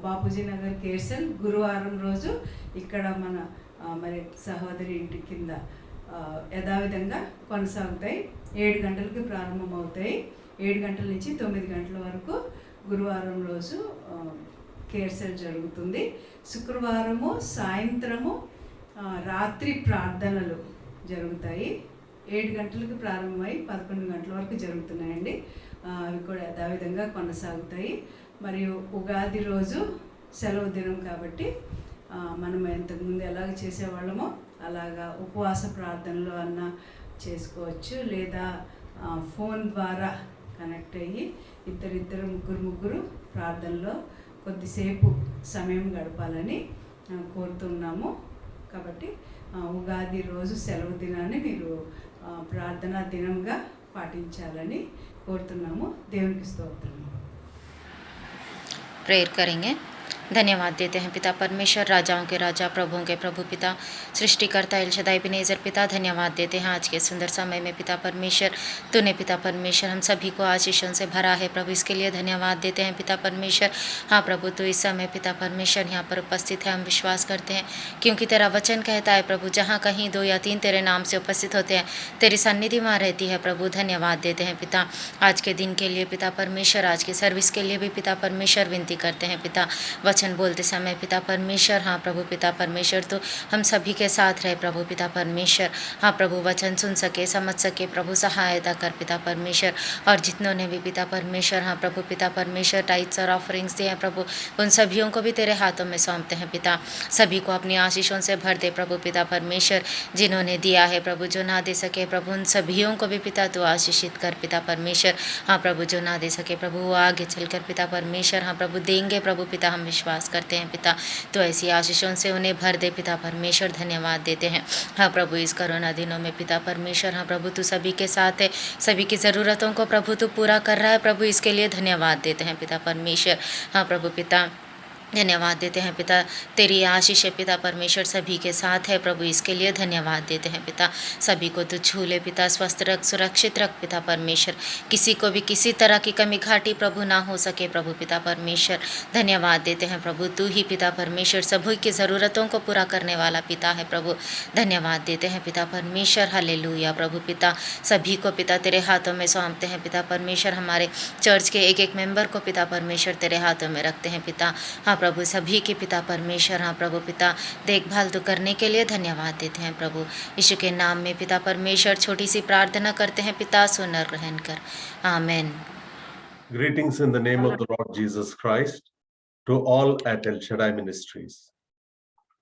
బాపూజీ నగర్ కేర్ సెల్ గురువారం రోజు ఇక్కడ మన మరి సహోదరి ఇంటి కింద యథావిధంగా కొనసాగుతాయి. 7 గంటలకి ప్రారంభమవుతాయి. 7 గంటల నుంచి 9 గంటల వరకు గురువారం రోజు కేర్ సెల్ జరుగుతుంది. శుక్రవారము సాయంత్రము రాత్రి ప్రార్థనలు జరుగుతాయి. 7 గంటలకు ప్రారంభమై 11 గంటల వరకు జరుగుతున్నాయండి. అవి కూడా యథావిధంగా కొనసాగుతాయి. మరియు ఉగాది రోజు సెలవు దినం కాబట్టి మనం ఇంతకుముందు ఎలాగ చేసేవాళ్ళమో అలాగా ఉపవాస ప్రార్థనలు అన్నా చేసుకోవచ్చు, లేదా ఫోన్ ద్వారా కనెక్ట్ అయ్యి ఇద్దరు ముగ్గురు ప్రార్థనలో కొద్దిసేపు సమయం గడపాలని కోరుతున్నాము. కాబట్టి ఉగాది రోజు సెలవు దినాన్ని మీరు ప్రార్థనా దినంగా పాటించాలని కోరుతున్నాము. దేవునికి స్తోత్రం. प्रेयर करेंगे। धन्यवाद देते हैं पिता परमेश्वर, राजाओं के राजा, प्रभुओं के प्रभु पिता, सृष्टिकर्ता एल शदाई एबेनेज़र पिता, धन्यवाद देते हैं आज के सुंदर समय में पिता परमेश्वर। तूने पिता परमेश्वर हम सभी को आशीषों से भरा है प्रभु, इसके लिए धन्यवाद देते हैं पिता परमेश्वर। हाँ प्रभु, तो इस समय पिता परमेश्वर यहाँ पर उपस्थित है, हम विश्वास करते हैं क्योंकि तेरा वचन कहता है प्रभु, जहाँ कहीं 2 या 3 तेरे नाम से उपस्थित होते हैं तेरी सन्निधि वहाँ रहती है प्रभु। धन्यवाद देते हैं पिता आज के दिन के लिए पिता परमेश्वर, आज की सर्विस के लिए भी पिता परमेश्वर विनती करते हैं पिता। वचन बोलते समय पिता परमेश्वर, हाँ प्रभु पिता परमेश्वर, तो हम सभी के साथ रहे प्रभु पिता परमेश्वर। हाँ प्रभु, वचन सुन सके, समझ सके प्रभु, सहायता कर पिता परमेश्वर। और जितनों ने भी पिता परमेश्वर, हाँ प्रभु पिता परमेश्वर, टाइट्स और ऑफरिंग्स दिए हैं प्रभु, उन सभियों को भी तेरे हाथों में सौंपते हैं पिता। सभी को अपनी आशीषों से भर दे प्रभु पिता परमेश्वर। जिन्होंने दिया है प्रभु, जो ना दे सके प्रभु, उन सभियों को भी पिता तो आशीषित कर पिता परमेश्वर। हाँ प्रभु, जो ना दे सके प्रभु, वो आगे चलकर पिता परमेश्वर, हाँ प्रभु देंगे प्रभु पिता, हम विश्वास करते हैं पिता। तो ऐसी आशीषों से उन्हें भर दे पिता परमेश्वर। धन्यवाद देते हैं हाँ प्रभु, इस कोरोना दिनों में पिता परमेश्वर, हाँ प्रभु तू सभी के साथ है, सभी की ज़रूरतों को प्रभु तू पूरा कर रहा है प्रभु, इसके लिए धन्यवाद देते हैं पिता परमेश्वर। हाँ प्रभु पिता, धन्यवाद देते हैं पिता, तेरी आशीष है पिता परमेश्वर सभी के साथ है प्रभु, इसके लिए धन्यवाद देते हैं पिता। सभी को तू छू ले पिता, स्वस्थ रख, सुरक्षित रख पिता परमेश्वर। किसी को भी किसी तरह की कमी घाटी प्रभु ना हो सके प्रभु पिता परमेश्वर। धन्यवाद देते हैं प्रभु, तू ही पिता परमेश्वर सभी की ज़रूरतों को पूरा करने वाला पिता है प्रभु। धन्यवाद देते हैं पिता परमेश्वर। हालेलुया प्रभु पिता, सभी को पिता तेरे हाथों में सौंपते हैं पिता परमेश्वर। हमारे चर्च के एक मेंबर को पिता परमेश्वर तेरे हाथों में रखते हैं पिता। हाँ प्रभु, सभी की पिता परमेश्वर, हाँ प्रभु पिता देखभाल तो करने के लिए धन्यवाद देते हैं प्रभु। यीशु के नाम में पिता परमेश्वर छोटी सी प्रार्थना करते हैं पिता, सुन और ग्रहण कर, आमेन। Greetings in the name of the Lord Jesus Christ to all at El Shaddai Ministries.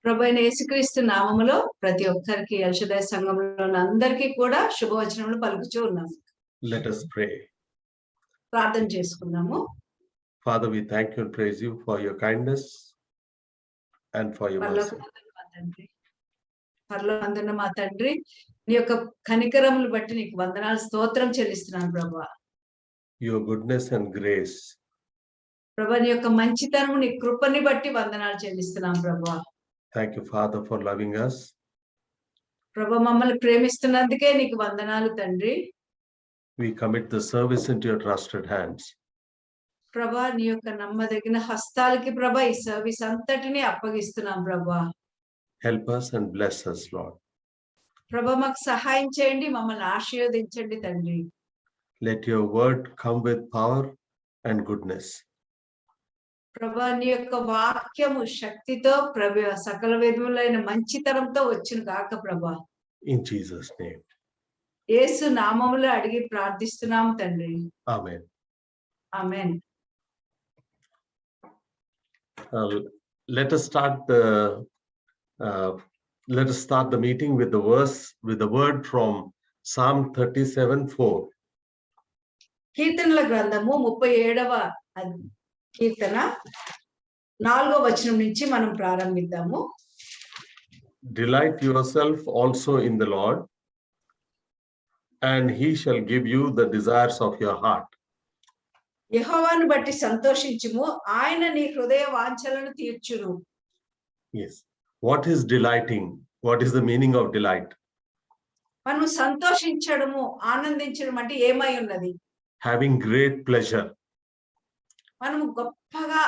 ప్రభు అయిన యేసుక్రీస్తు నామములో ప్రతి ఒక్కరికి ఎల్ షదాయ్ సంఘంలో అందరికీ కూడా శుభవచనములు పలుకుచూ ఉన్నాము. Let us pray. ప్రార్థన చేసుకుందాము. Father, we thank you and praise you for your kindness and for your mercy. పరలోకమందున్న మా తండ్రి, నీ యొక్క కనికరములు బట్టి నీకు వందనాలు, స్తోత్రం చెల్లిస్తున్నాను ప్రభువా. Your goodness and grace. ప్రభువా, నీ యొక్క మంచితనము, నీ కృపని బట్టి వందనాలు చెల్లిస్తున్నాను ప్రభువా. Thank you, Father, for loving us. ప్రభువా, మమ్మల్ని ప్రేమిస్తున్నందుకే నీకు వందనాలు తండ్రి. We commit the service into your trusted hands. ప్రభా, నీ యొక్క నమ్మదగిన హస్తాలకి ప్రభా ఈ సర్వీస్ అంతటిని అప్పగిస్తున్నాం ప్రభా. Help us and bless us, Lord. ప్రభా, మాకు సహాయం చేయండి, మమ్మల్ని ఆశీర్వదించండి తండ్రి. Let your word come with power and goodness. ప్రభా, నీ యొక్క వాక్యము శక్తితో ప్రభు సకల విధములైన మంచితనంతో వచ్చును గాక ప్రభా. In Jesus' name. యేసు నామములో అడిగి ప్రార్థిస్తున్నాము తండ్రి. Amen. Amen. Let us start the meeting with the word from Psalm 37:4. కీర్తనల గ్రంథము 37వ కీర్తన 4వ వచనం నుంచి మనం ప్రారంభిద్దాము. Delight yourself also in the Lord, and he shall give you the desires of your heart. యెహోవాను బట్టి సంతోషించుము, ఆయన నీ హృదయ వాంఛలను తీర్చును. Yes. What is delighting? What is the meaning of delight? మనం సంతోషించడము, ఆనందించడం అంటే ఏమై ఉన్నది? Having great pleasure. మనము గొప్పగా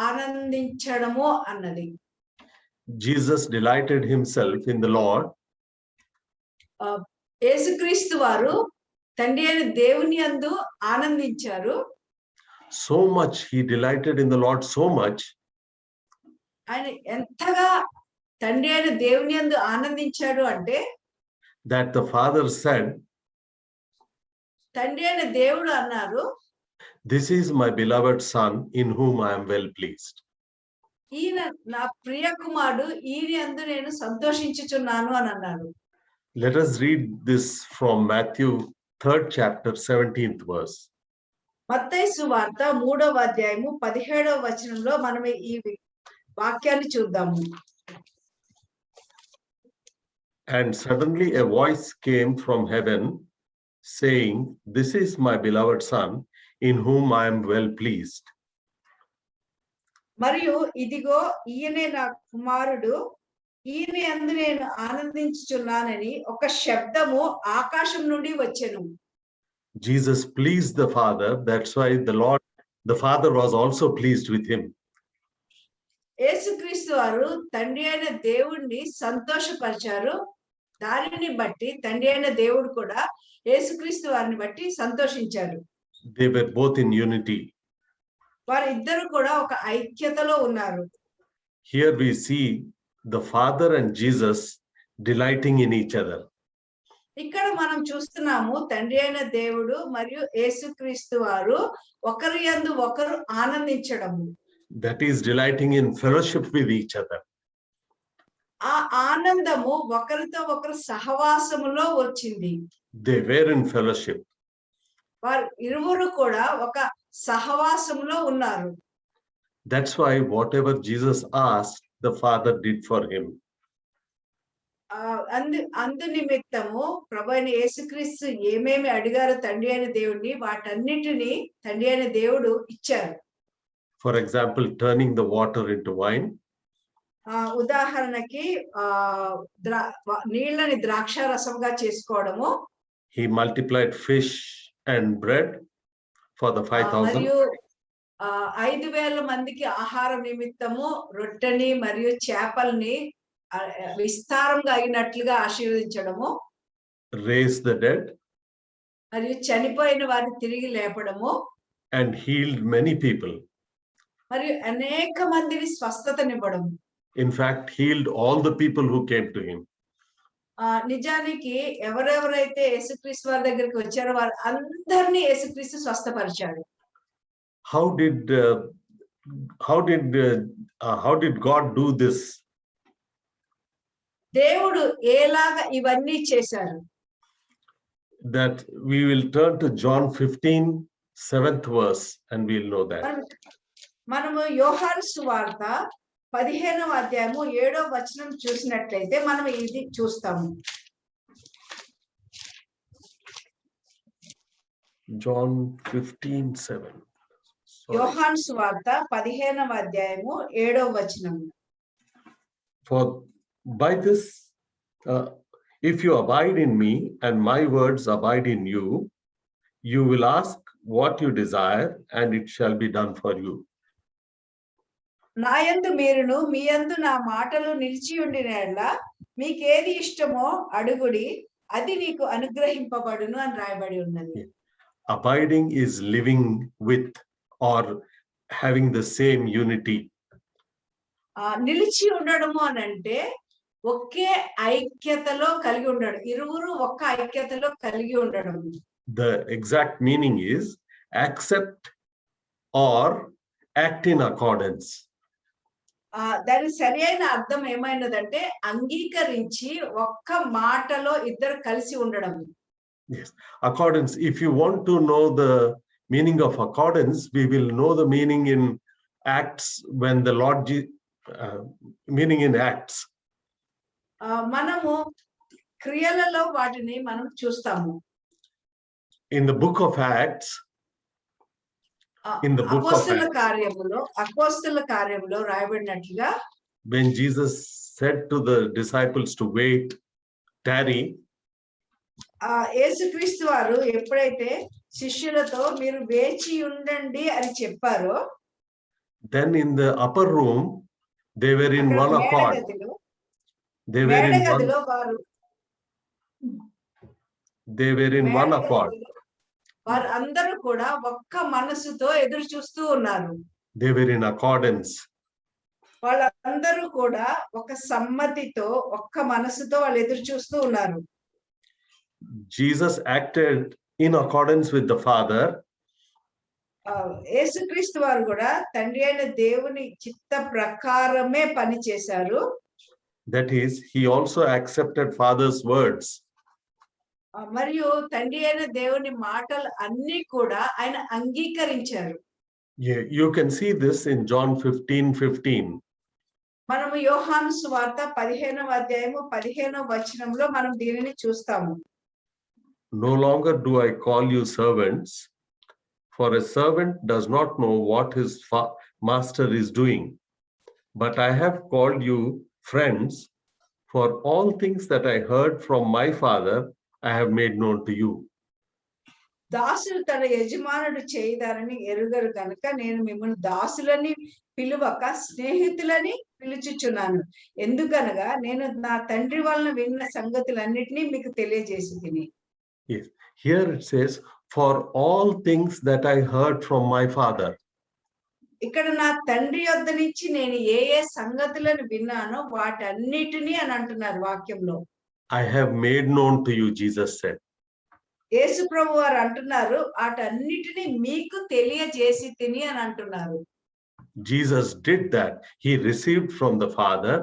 ఆనందించడము అన్నది. Jesus delighted himself in the Lord యేసుక్రీస్తు వారు తండ్రి అయిన దేవుని యందు ఆనందించారు. so much. He delighted in the Lord so much ఆయన ఎంతగా తండ్రి అయిన దేవుని యందు ఆనందించాడు అంటే that the Father said, తండ్రి అయిన దేవుడు అన్నారు, "This is my beloved Son in whom I am well pleased." ఈయన నా ప్రియ కుమారుడు, ఈయన యందు నేను సంతోషించుచున్నాను అని అన్నాడు. Let us read this from Matthew 3rd chapter 17th verse. మత్తయి సువార్త 3వ అధ్యాయము 17వ వచనంలో మనం ఈ వాక్యాన్ని చూద్దాము. And suddenly a voice came from heaven saying, "This is my beloved Son in whom I am well pleased." మరియు ఇదిగో ఈయనే నా కుమారుడు, ఈయన యందు నేను ఆనందించుచున్నానని ఒక శబ్దము ఆకాశం నుండి వచ్చెను. Jesus pleased the Father. That's why the Father was also pleased with him. యేసుక్రీస్తు వారు తండ్రి అయిన దేవుణ్ణి సంతోషపరిచారు. దానిని బట్టి తండ్రి అయిన దేవుడు కూడా యేసుక్రీస్తు వారిని బట్టి సంతోషించాడు. They were both in unity. వారిద్దరు కూడా ఒక ఐక్యతలో ఉన్నారు. Here we see the Father and Jesus delighting in each other. ఇక్కడ మనం చూస్తున్నాము తండ్రి అయిన దేవుడు మరియు యేసుక్రీస్తు వారు ఒకరి యందు ఒకరు ఆనందించడము. That is delighting in fellowship with each other. ఆ ఆనందము ఒకరితో ఒకరు సహవాసములో వచ్చింది. They were in fellowship. వారు ఇరువురు కూడా ఒక సహవాసములో ఉన్నారు. That's why whatever Jesus asked, the Father did for him. అందు నిమిత్తము ప్రభువైన యేసుక్రీస్తు ఏమేమి అడిగారో తండ్రి అయిన దేవుడిని, వాటన్నిటిని తండ్రి అయిన దేవుడు ఇచ్చారు. For example, turning the water into wine. ఉదాహరణకి నీళ్ళని ద్రాక్ష రసంగా చేసుకోవడము. He multiplied fish and bread for the 5,000. మరియు 5,000 మందికి ఆహారం నిమిత్తము రొట్టెని మరియు చేపల్ని విస్తారంగా అయినట్లుగా ఆశీర్వదించడము. Raised the dead. మరియు చనిపోయిన వారిని తిరిగి లేపడము. And healed many people. మరియు అనేక మందిని స్వస్థతనివ్వడము. In fact, healed all the people who came to him. నిజానికి ఎవరెవరైతే యేసుక్రీస్తు వారి దగ్గరికి వచ్చారో వారు అందరినీ యేసుక్రీస్తు స్వస్థపరిచాడు. How did God do this? దేవుడు ఎలాగా ఇవన్నీ చేశారు? That we will turn to John 15, 7th verse, and we'll know that. మనము యోహాను సువార్త 15వ అధ్యాయము 7వ వచనం చూసినట్లయితే మనం ఇది చూస్తాము. John 15:7. యోహాను సువార్త 15వ అధ్యాయము 7వ వచనం. For by this, if you abide in me and my words abide in you, you will ask what you desire, and it shall be done for you. నా యందు మీరును మీ యందు నా మాటలు నిలిచి ఉండిన యెడల మీకేది ఇష్టమో అడుగుడి, అది నీకు అనుగ్రహింపబడును అని రాయబడి ఉన్నది. Abiding is living with or having the same unity. నిలిచి ఉండడము అని అంటే ఒకే ఐక్యతలో కలిగి ఉండడం, ఇరువురు ఒక్క ఐక్యతలో కలిగి ఉండడం. The exact meaning is accept or act in accordance. దాని సరి అయిన అర్థం ఏమైనదంటే అంగీకరించి ఒక్క మాటలో ఇద్దరు కలిసి ఉండడం. Yes, accordance. If you want to know the meaning of accordance, we will know the meaning in Acts when the Lord meaning in Acts. మనము క్రియలలో వాటిని మనం చూస్తాము. In the book of Acts, అపోస్తల కార్యములో రాయబడినట్లుగా when Jesus said to the disciples to wait, tarry, యేసుక్రీస్తు వారు ఎప్పుడైతే శిష్యులతో మీరు వేచి ఉండండి అని చెప్పారో, then in the upper room they were in అక్కడ one accord. మేడగదిలో They were in one. మేడగదిలో వారు They were in one accord. మేడగదిలో వారు అందరూ కూడా ఒక్క మనసుతో ఎదురు చూస్తూ ఉన్నారు. They were in accordance. వాళ్ళందరూ కూడా ఒక సమ్మతితో ఒక్క మనసుతో వాళ్ళు ఎదురు చూస్తూ ఉన్నారు. Jesus acted in accordance with the Father. యేసుక్రీస్తు వారు కూడా తండ్రి అయిన దేవుని చిత్త ప్రకారమే పని చేశారు. That is, he also accepted Father's words. మరియు తండ్రి అయిన దేవుని మాటలు అన్ని కూడా ఆయన అంగీకరించారు. You can see this in John 15:15. మనము యోహాను సువార్త 15వ అధ్యాయము 15వ వచనంలో మనం దీనిని చూస్తాము. No longer do I call you servants, for a servant does not know what his master is doing. But I have called you friends, for all things that I heard from my Father, I have made known to you. దాసులు తన యజమానుడు చేయదారని ఎరుగరు కనుక నేను మిమ్మల్ని దాసులని పిలువక స్నేహితులని పిలుచుచున్నాను. ఎందుకనగా నేను నా తండ్రి వలన విన్న సంగతులన్నిటినీ మీకు తెలియజేసి తిని. Yes, here it says, for all things that I heard from my Father. ఇక్కడ నా తండ్రి యొద్ద నుంచి నేను ఏ ఏ సంగతులను విన్నానో వాటన్నిటినీ అని అంటున్నారు వాక్యంలో. I have made known to you, Jesus said. యేసు ప్రభు వారు అంటున్నారు వాటన్నిటినీ మీకు తెలియజేసి తిని అని అంటున్నారు. Jesus did that. He received from the Father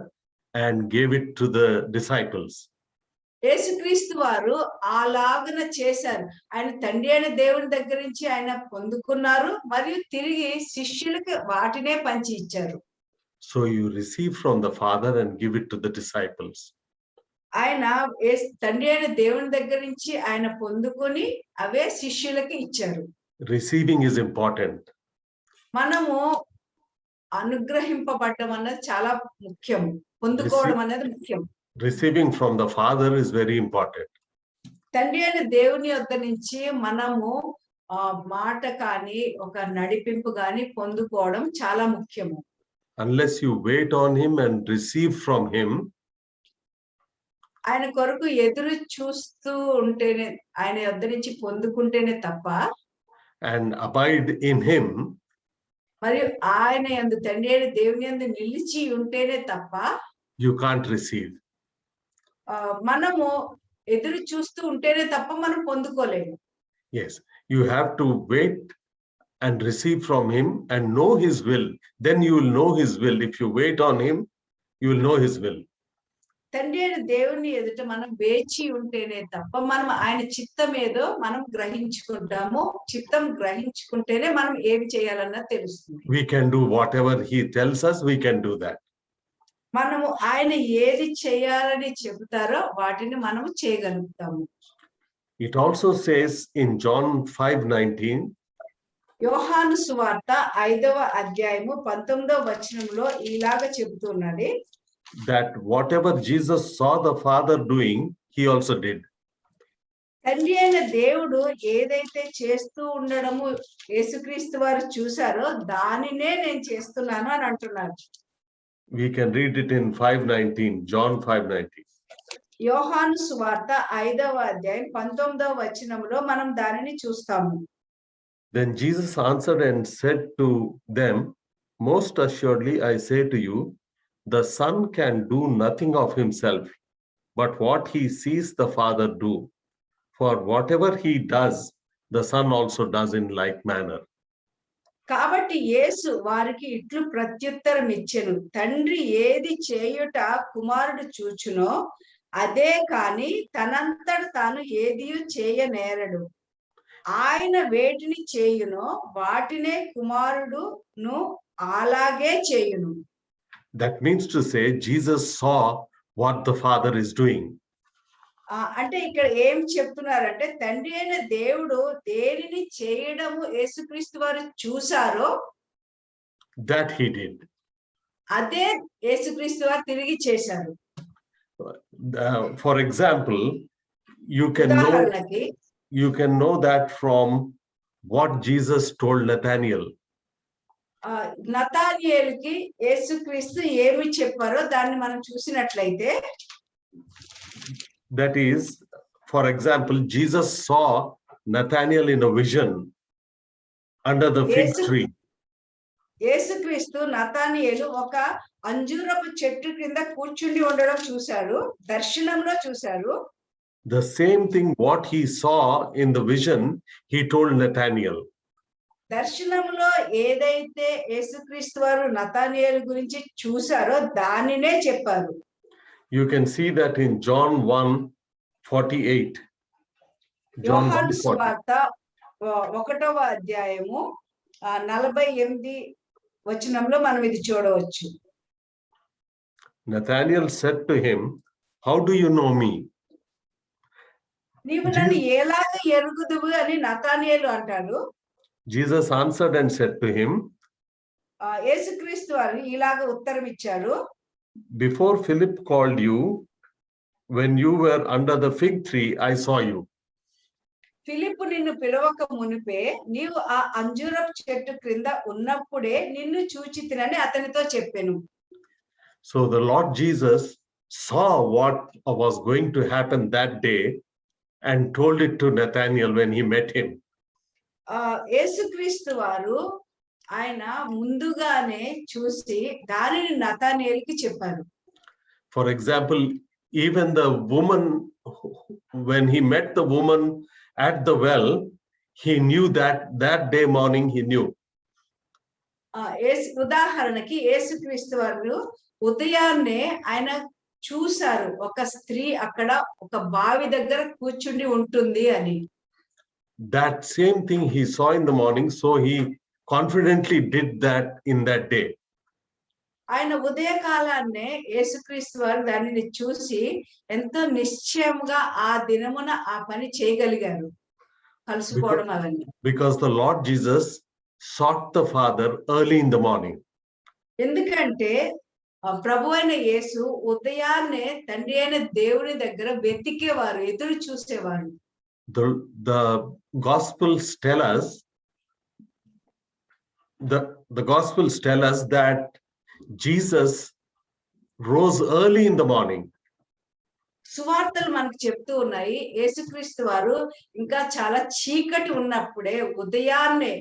and gave it to the disciples. యేసుక్రీస్తు వారు అలాగన చేశారు. ఆయన తండ్రి అయిన దేవుని దగ్గర నుంచి ఆయన పొందుకున్నారు మరియు తిరిగి శిష్యులకు వాటినే పంచి ఇచ్చారు. So you receive from the Father and give it to the disciples. ఆయన తండ్రి అయిన దేవుని దగ్గర నుంచి ఆయన పొందుకొని అవే శిష్యులకి ఇచ్చారు. Receiving is important. మనము అనుగ్రహింపబడడం అన్నది చాలా ముఖ్యం. పొందుకోవడం అనేది ముఖ్యం. Receiving from the Father is very important. తండ్రి అయిన దేవుని యొద్ద నుంచి మనము మాట కానీ ఒక నడిపింపు కానీ పొందుకోవడం చాలా ముఖ్యము. Unless you wait on him and receive from him, ఆయన కొరకు ఎదురు చూస్తూ ఉంటేనే ఆయన యొద్ద నుంచి పొందుకుంటేనే తప్ప, and abide in him, మరియు ఆయన యందు తండ్రి అయిన దేవుని యందు నిలిచి ఉంటేనే తప్ప you can't receive. మనము ఎదురు చూస్తూ ఉంటేనే తప్ప మనం పొందుకోలేము. Yes, you have to wait and receive from him and know his will. Then you will know his will. If you wait on him, you will know his will. తండ్రి అయిన దేవుని ఎదుట మనం వేచి ఉంటేనే తప్ప మనం ఆయన చిత్తం ఏదో మనం గ్రహించుకుంటాము. చిత్తం గ్రహించుకుంటేనే మనం ఏమి చేయాలన్నా తెలుస్తుంది. We can do whatever he tells us, we can do that. మనము ఆయన ఏది చేయాలని చెబుతారో వాటిని మనము చేయగలుగుతాము. It also says in John 5:19, యోహాను సువార్త 5వ అధ్యాయము 19వ వచనంలో ఇలాగా చెబుతున్నది, that whatever Jesus saw the Father doing, he also did. తండ్రి అయిన దేవుడు ఏదైతే చేస్తూ ఉండడము యేసుక్రీస్తు వారు చూసారో దానినే నేను చేస్తున్నాను అని అంటున్నారు. We can read it in 5:19, John 5:19. యోహాను సువార్త 5వ అధ్యాయం 19వ వచనంలో మనం దానిని చూస్తాము. Then Jesus answered and said to them, most assuredly I say to you, the Son can do nothing of himself, but what he sees the Father do. For whatever he does, the Son also does in like manner. కాబట్టి యేసు వారికి ఇట్లు ప్రత్యుత్తరం ఇచ్చెను, తండ్రి ఏది చేయుట కుమారుడు చూచునో అదే కాని తనంతట తాను ఏదియు చేయనేరడు. ఆయన వేటిని చేయునో వాటినే కుమారుడును అలాగే చేయును. That means to say, Jesus saw what the Father is doing. అంటే ఇక్కడ ఏం చెప్తున్నారంటే తండ్రి అయిన దేవుడు దేనిని చేయడము యేసుక్రీస్తు వారు చూసారో that he did. అదే యేసుక్రీస్తు వారు తిరిగి చేశారు. For example, you ఉదాహరణకి can know that from what Jesus told Nathaniel. నతానియేలుకి యేసుక్రీస్తు ఏమి చెప్పారో దాన్ని మనం చూసినట్లయితే, That is, for example, Jesus saw Nathaniel in a vision under the fig tree. యేసుక్రీస్తు నతానియేలు ఒక అంజూరపు చెట్టు కింద కూర్చుండి ఉండడం చూశారు, దర్శనంలో చూశారు. The same thing what he saw in the vision, he told Nathaniel. దర్శనంలో ఏదైతే యేసుక్రీస్తు వారు నతానియేలు గురించి చూశారో దానినే చెప్పారు. You can see that in John 1:48. యోహాను సువార్త 1వ అధ్యాయము 48 వచనంలో మనం ఇది చూడవచ్చు. Nathaniel said to him, "How do you know me?" నీవు నన్ను ఎలాగ ఎరుగుదువు అని నతానియేలు అంటాడు. Jesus answered and said to him, యేసుక్రీస్తు వారు ఇలాగ ఉత్తరం ఇచ్చారు, "Before Philip called you, when you were under the fig tree, I saw you." ఫిలిప్పు నిన్ను పిలవక మునిపే నీవు ఆ అంజూరపు చెట్టు క్రింద ఉన్నప్పుడే నిన్ను చూచితినని అతనితో చెప్పెను. So the Lord Jesus saw what was going to happen that day and told it to Nathaniel when he met him. యేసుక్రీస్తు వారు ఆయన ముందుగానే చూసి దానిని నతానియేలుకి చెప్పారు. For example, even the woman, when he met the woman at the well, he knew that day morning he knew. ఉదాహరణకి యేసుక్రీస్తు వారు ఉదయాన్నే ఆయన చూశారు, ఒక స్త్రీ అక్కడ ఒక బావి దగ్గర కూర్చుండి ఉంటుంది అని. That same thing he saw in the morning, so he confidently did that in that day. ఆయన ఉదయకాలాన్నే యేసుక్రీస్తు వారు దానిని చూసి ఎంతో నిశ్చయంగా ఆ దినమున ఆ పని చేయగలిగారు, కలుసుకోవడం అవన్నీ. Because the Lord Jesus sought the Father early in the morning. ఎందుకంటే ప్రభు అయిన యేసు ఉదయాన్నే తండ్రి అయిన దేవుని దగ్గర వెతికేవారు, ఎదురు చూసేవారు. The Gospels tell us that Jesus rose early in the morning. సువార్తలు మనకు చెప్తూ ఉన్నాయి, యేసుక్రీస్తు వారు ఇంకా చాలా చీకటి ఉన్నప్పుడే ఉదయాన్నే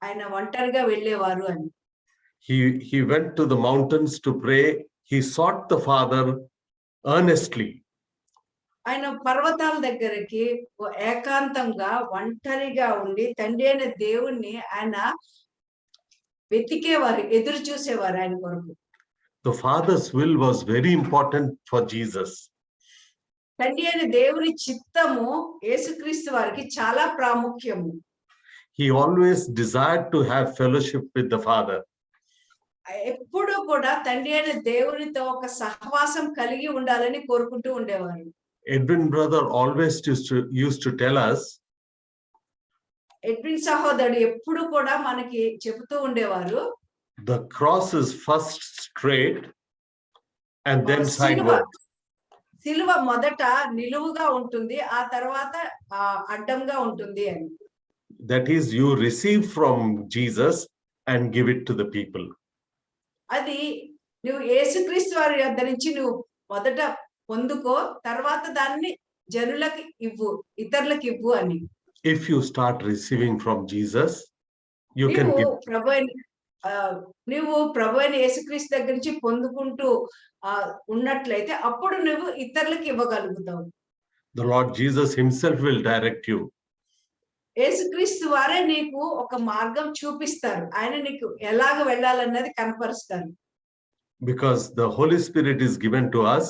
ఆయన ఒంటరిగా వెళ్ళేవారు అని. He went to the mountains to pray. He sought the Father earnestly. ఆయన పర్వతాల దగ్గరికి ఏకాంతంగా ఒంటరిగా ఉండి తండ్రి అయిన దేవుణ్ణి ఆయన వెతికేవారు, ఎదురు చూసేవారు ఆయన కొరకు. The Father's will was very important for Jesus. తండ్రి అయిన దేవుని చిత్తము యేసుక్రీస్తు వారికి చాలా ప్రాముఖ్యము. He always desired to have fellowship with the Father. ఎప్పుడు కూడా తండ్రి అయిన దేవునితో ఒక సహవాసం కలిగి ఉండాలని కోరుకుంటూ ఉండేవారు. Edwin brother always used to tell us, Edwin సహోదరుడు ఎప్పుడు కూడా మనకి చెబుతూ ఉండేవారు, the cross is first straight and then sideward. సిలువ మొదట నిలువుగా ఉంటుంది, ఆ తర్వాత అడ్డంగా ఉంటుంది అని. That is, you receive from Jesus and give it to the people. అది నువ్వు యేసుక్రీస్తు వారి యొద్ద నుంచి నువ్వు మొదట పొందుకో, తర్వాత దాన్ని జనులకు ఇవ్వు, ఇతరులకు ఇవ్వు అని. If you start receiving from Jesus, you can give. నువ్వు ప్రభు అయిన యేసుక్రీస్తు దగ్గర నుంచి పొందుకుంటూ ఉన్నట్లయితే అప్పుడు నువ్వు ఇతరులకు ఇవ్వగలుగుతావు. The Lord Jesus himself will direct you. యేసుక్రీస్తు వారే నీకు ఒక మార్గం చూపిస్తారు, ఆయన నీకు ఎలాగ వెళ్ళాలన్నది కనపరుస్తారు. Because the Holy Spirit is given to us.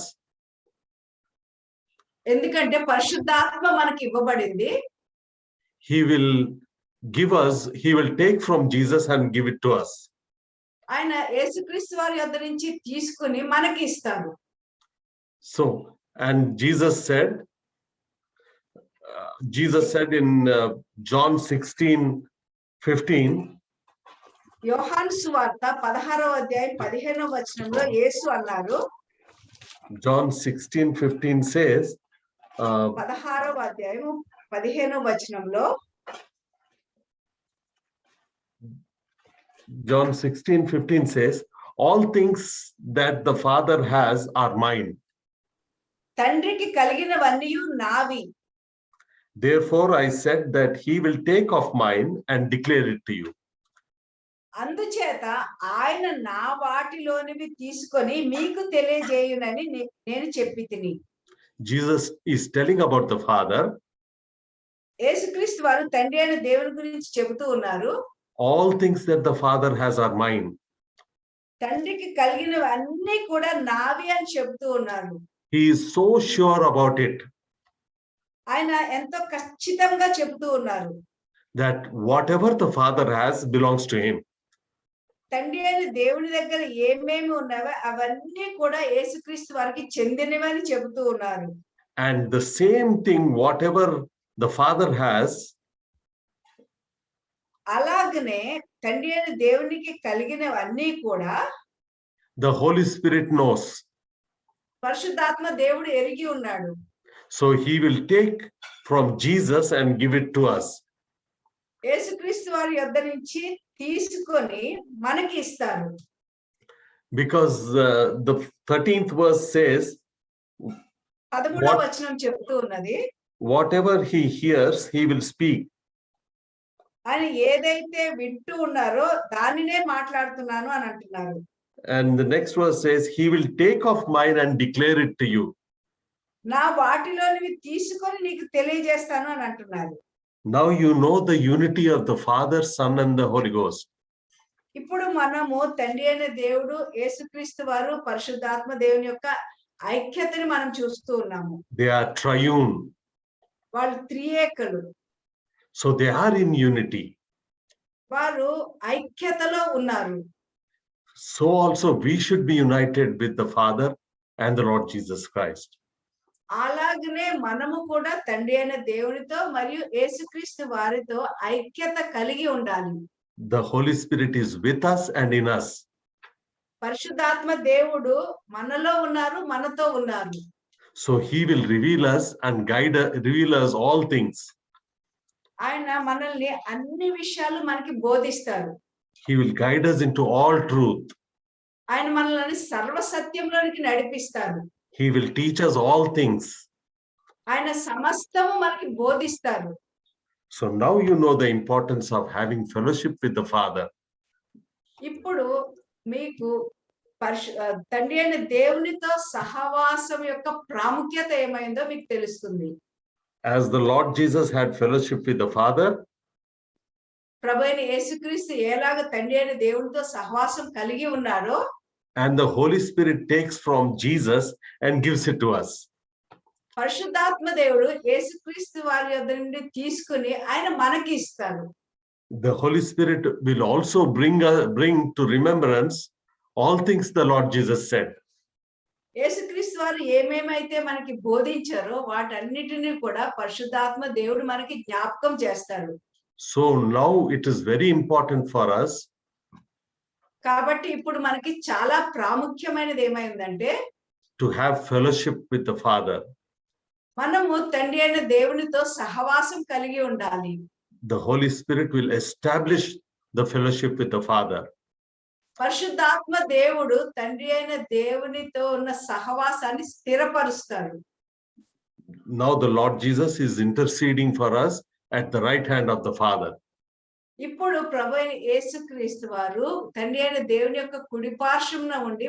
ఎందుకంటే పరిశుద్ధాత్మ మనకి ఇవ్వబడింది. He will take from Jesus and give it to us. ఆయన యేసుక్రీస్తు వారి యొద్ద నుంచి తీసుకుని మనకి ఇస్తారు. So, and Jesus said in John 16:15, యోహాను సువార్త 16వ అధ్యాయం 15వ వచనంలో యేసు అన్నారు, John 16:15 says, 16వ అధ్యాయం 15వ వచనంలో John 16:15 says, all things that the Father has are mine. తండ్రికి కలిగినవన్నీ నావి. Therefore I said that he will take of mine and declare it to you. అందుచేత ఆయన నా వాటిలోనివి తీసుకొని మీకు తెలియజేయునని నేను చెప్పి తిని. Jesus is telling about the Father. యేసుక్రీస్తు వారు తండ్రి అయిన దేవుని గురించి చెబుతూ ఉన్నారు. All things that the Father has are mine. తండ్రికి కలిగినవన్నీ కూడా నావి అని చెబుతూ ఉన్నారు. He is so sure about it ఆయన ఎంతో ఖచ్చితంగా చెబుతూ ఉన్నారు. that whatever the Father has belongs to him. తండ్రి అయిన దేవుని దగ్గర ఏమేమి ఉన్నావో అవన్నీ కూడా యేసుక్రీస్తు వారికి చెందినవని చెబుతూ ఉన్నారు. And the same thing, whatever the Father has, అలాగనే తండ్రి అయిన దేవునికి కలిగినవన్నీ కూడా the Holy Spirit knows. పరిశుద్ధాత్మ దేవుడు ఎరిగి ఉన్నాడు. So he will take from Jesus and give it to us. యేసుక్రీస్తు వారి యొద్ద నుంచి తీసుకొని మనకి ఇస్తారు. Because the 13th verse says, 13వ వచనం చెప్తూ ఉన్నది, whatever he hears, he will speak. ఆయన ఏదైతే వింటూ ఉన్నారో దానినే మాట్లాడుతున్నాను అని అంటున్నారు. And the next verse says, he will take of mine and declare it to you. నా వాటిలోనివి తీసుకొని నీకు తెలియజేస్తాను అని అంటున్నారు. Now you know the unity of the Father, Son, and the Holy Ghost. ఇప్పుడు మనము తండ్రి అయిన దేవుడు, యేసుక్రీస్తు వారు, పరిశుద్ధాత్మ దేవుని యొక్క ఐక్యతని మనం చూస్తూ ఉన్నాము. They are triune. వాళ్ళు త్రియేకలు. So they are in unity. వారు ఐక్యతలో ఉన్నారు. So also we should be united with the Father and the Lord Jesus Christ. అలాగనే మనము కూడా తండ్రి అయిన దేవునితో మరియు యేసుక్రీస్తు వారితో ఐక్యత కలిగి ఉండాలి. The Holy Spirit is with us and in us. పరిశుద్ధాత్మ దేవుడు మనలో ఉన్నారు, మనతో ఉన్నారు. So he will reveal us and reveal us all things. ఆయన మనల్ని అన్ని విషయాలు మనకి బోధిస్తారు. He will guide us into all truth. ఆయన మనల్ని సర్వసత్యంలోనికి నడిపిస్తారు. He will teach us all things. ఆయన సమస్తము మనకి బోధిస్తారు. So now you know the importance of having fellowship with the Father. ఇప్పుడు మీకు తండ్రి అయిన దేవునితో సహవాసం యొక్క ప్రాముఖ్యత ఏమైందో మీకు తెలుస్తుంది. As the Lord Jesus had fellowship with the Father, ప్రభు అయిన యేసుక్రీస్తు ఎలాగ తండ్రి అయిన దేవునితో సహవాసం కలిగి ఉన్నారో, and the Holy Spirit takes from Jesus and gives it to us. పరిశుద్ధాత్మ దేవుడు యేసుక్రీస్తు వారి యొద్ద నుండి తీసుకుని ఆయన మనకి ఇస్తారు. The Holy Spirit will also bring to remembrance all things the Lord Jesus said. యేసుక్రీస్తు వారు ఏమేమైతే మనకి బోధించారో వాటన్నిటిని కూడా పరిశుద్ధాత్మ దేవుడు మనకి జ్ఞాపకం చేస్తారు. So now it is very important for us. కాబట్టి ఇప్పుడు మనకి చాలా ప్రాముఖ్యమైనది ఏమైందంటే to have fellowship with the Father. మనము తండ్రి అయిన దేవునితో సహవాసం కలిగి ఉండాలి. The Holy Spirit will establish the fellowship with the Father. పరిశుద్ధాత్మ దేవుడు తండ్రి అయిన దేవునితో ఉన్న సహవాసాన్ని స్థిరపరుస్తాడు. Now the Lord Jesus is interceding for us at the right hand of the Father. ఇప్పుడు ప్రభు అయిన యేసుక్రీస్తు వారు తండ్రి అయిన దేవుని యొక్క కుడి పార్శ్వమున ఉండి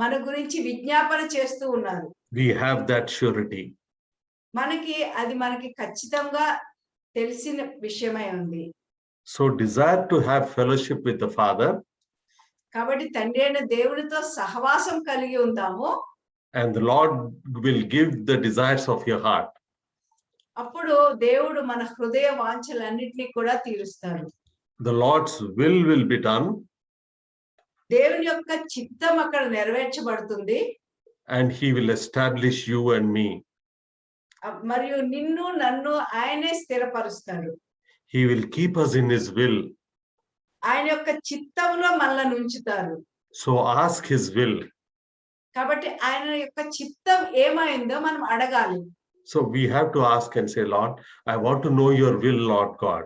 మన గురించి విజ్ఞాపన చేస్తూ ఉన్నారు. We have that surety. మనకి ఖచ్చితంగా తెలిసిన విషయమై ఉంది. So desire to have fellowship with the Father. కాబట్టి తండ్రి అయిన దేవునితో సహవాసం కలిగి ఉందాము. And the Lord will give the desires of your heart. అప్పుడు దేవుడు మన హృదయ వాంఛలన్నిటినీ కూడా తీరుస్తాడు. The Lord's will be done. దేవుని యొక్క చిత్తం అక్కడ నెరవేర్చబడుతుంది. And he will establish you and me. మరియు నిన్ను నన్ను ఆయనే స్థిరపరుస్తాడు. He will keep us in his will. ఆయన యొక్క చిత్తంలో మనల్ని ఉంచుతారు. So ask his will. కాబట్టి ఆయన యొక్క చిత్తం ఏమైందో మనం అడగాలి. So we have to ask and say, Lord, I want to know your will, Lord God.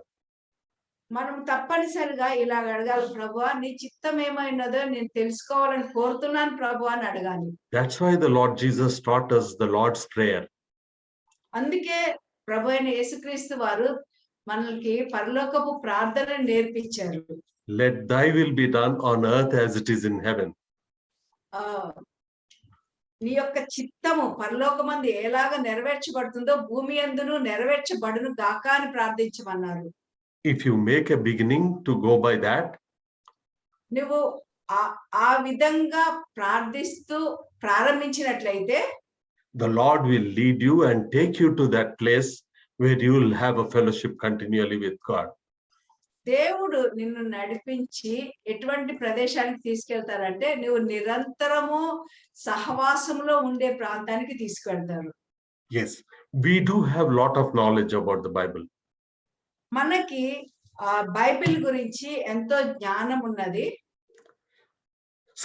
మనం తప్పనిసరిగా ఇలా అడగాలి, ప్రభువా నీ చిత్తం ఏమైనదో నేను తెలుసుకోవాలని కోరుతున్నాను ప్రభువా అని అడగాలి. That's why the Lord Jesus taught us the Lord's Prayer. అందుకే ప్రభు అయిన యేసుక్రీస్తు వారు మనకి పరలోకపు ప్రార్థనను నేర్పించారు. Let thy will be done on earth as it is in heaven. నీ యొక్క చిత్తము పరలోకమందు ఎలాగ నెరవేర్చబడుతుందో భూమి యందును నెరవేర్చబడును గాక అని ప్రార్థించమన్నారు. If you make a beginning to go by that, నువ్వు ఆ విధంగా ప్రార్థిస్తూ ప్రారంభించినట్లయితే the Lord will lead you and take you to that place where you will have a fellowship continually with God. దేవుడు నిన్ను నడిపించి ఎటువంటి ప్రదేశానికి తీసుకెళ్తారంటే నువ్వు నిరంతరము సహవాసంలో ఉండే ప్రాంతానికి తీసుకెళ్తారు. Yes, we do have lot of knowledge about the Bible. మనకి బైబిల్ గురించి ఎంతో జ్ఞానం ఉన్నది.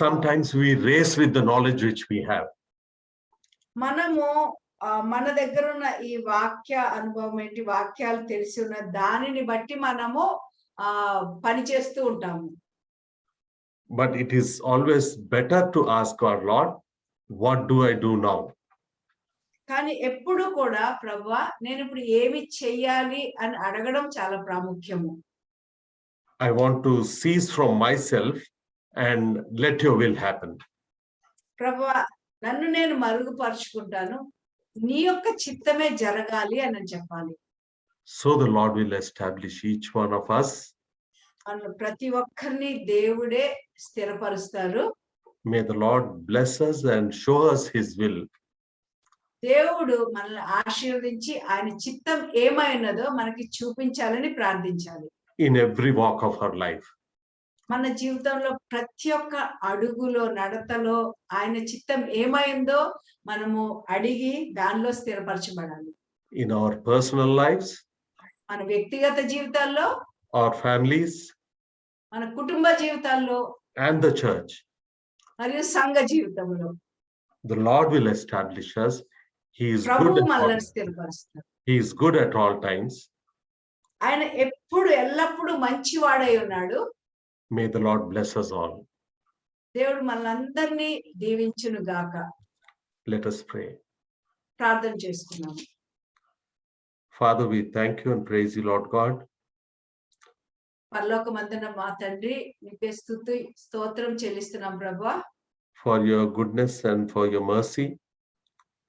Sometimes we race with the knowledge which we have. మనము మన దగ్గర ఉన్న ఈ వాక్య అనుభవం ఏంటి, వాక్యాలు తెలిసి ఉన్న దానిని బట్టి మనము పని చేస్తూ ఉంటాము. But it is always better to ask our Lord, what do I do now? కానీ ఎప్పుడు కూడా ప్రభువా నేను ఇప్పుడు ఏమి చెయ్యాలి అని అడగడం చాలా ప్రాముఖ్యము. I want to cease from myself and let your will happen. ప్రభువా నన్ను నేను మరుగుపరుచుకుంటాను, నీ యొక్క చిత్తమే జరగాలి అని చెప్పాలి. So the Lord will establish each one of us. ప్రతి ఒక్కరిని దేవుడే స్థిరపరుస్తారు. May the Lord bless us and show us his will. దేవుడు మనల్ని ఆశీర్వదించి ఆయన చిత్తం ఏమైనదో మనకి చూపించాలని ప్రార్థించాలి. In every walk of our life. మన జీవితంలో ప్రతి ఒక్క అడుగులో నడతలో ఆయన చిత్తం ఏమైందో మనము అడిగి దానిలో స్థిరపరచబడాలి. In our personal lives. మన వ్యక్తిగత జీవితాల్లో, our families, మన కుటుంబ జీవితాల్లో, and the church. మరియు సంఘ జీవితంలో The Lord will establish us. He is good at all times. ఆయన ఎప్పుడు ఎల్లప్పుడూ మంచివాడై ఉన్నాడు. May the Lord bless us all. దేవుడు మనల్ని దీవించును గాక. Let us pray. ప్రార్థన చేసుకుందాం. Father, we thank you and praise you, Lord God. పరలోకమందున మా తండ్రి నీకే స్తుతి స్తోత్రం చెల్లిస్తున్నాం ప్రభువా. For your goodness and for your mercy.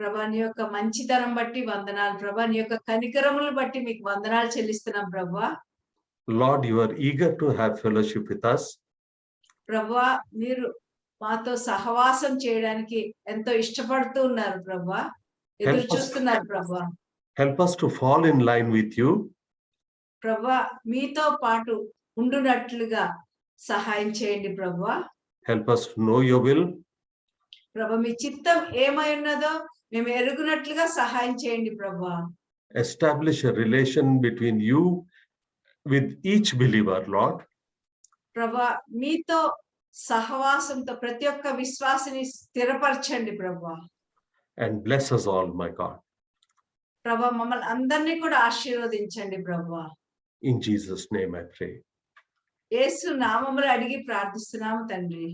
ప్రభా నీ యొక్క మంచితనం బట్టి వందనాలు ప్రభా, నీ యొక్క కనికరములు బట్టి మీకు వందనాలు చెల్లిస్తున్నాం ప్రభువా. Lord, you are eager to have fellowship with us. ప్రభువా మీరు మాతో సహవాసం చేయడానికి ఎంతో ఇష్టపడుతూ ఉన్నారు ప్రభువా, ఎదురు చూస్తున్నారు ప్రభువా. Help us to fall in line with you. ప్రభువా మీతో పాటు ఉండునట్లుగా సహాయం చేయండి ప్రభువా. Help us to know your will. ప్రభువా మీ చిత్తం ఏమై ఉన్నదో మేము ఎరుగునట్లుగా సహాయం చేయండి ప్రభువా. Establish a relation between you with each believer, Lord. ప్రభువా మీతో సహవాసంతో ప్రతి ఒక్క విశ్వాసిని స్థిరపరచండి ప్రభువా. And bless us all, my God. ప్రభువా మమ్మల్ని అందరినీ కూడా ఆశీర్వదించండి ప్రభువా. In Jesus' name I pray. యేసు నామములో అడిగి ప్రార్థిస్తున్నాము తండ్రి.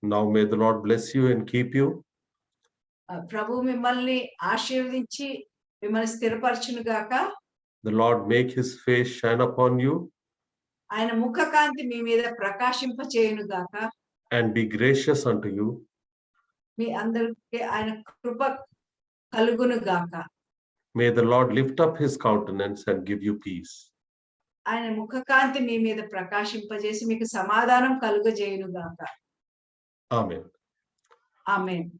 Now may the Lord bless you and keep you. ప్రభు మిమ్మల్ని ఆశీర్వదించి మిమ్మల్ని స్థిరపరచును గాక. The Lord make his face shine upon you. ఆయన ముఖ కాంతి మీ మీద ప్రకాశింప చేయును గాక. And be gracious unto you. మీ అందరికీ ఆయన కృప కలుగును గాక. May the Lord lift up his countenance and give you peace. ఆయన ముఖ కాంతి మీ మీద ప్రకాశింపజేసి మీకు సమాధానం కలుగజేయును గాక. Amen. Amen.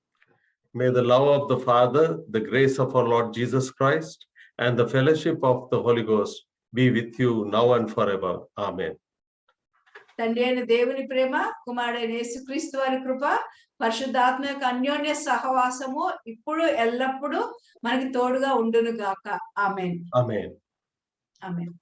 May the love of the Father, the grace of our Lord Jesus Christ, and the fellowship of the Holy Ghost be with you now and forever. Amen. తండ్రి అయిన దేవుని ప్రేమ, కుమారుడైన యేసుక్రీస్తు వారి కృప, పరిశుద్ధాత్మ యొక్క అన్యోన్య సహవాసము ఇప్పుడు ఎల్లప్పుడూ మనకి తోడుగా ఉండును గాక. ఆమేన్. Amen. ఆమేన్.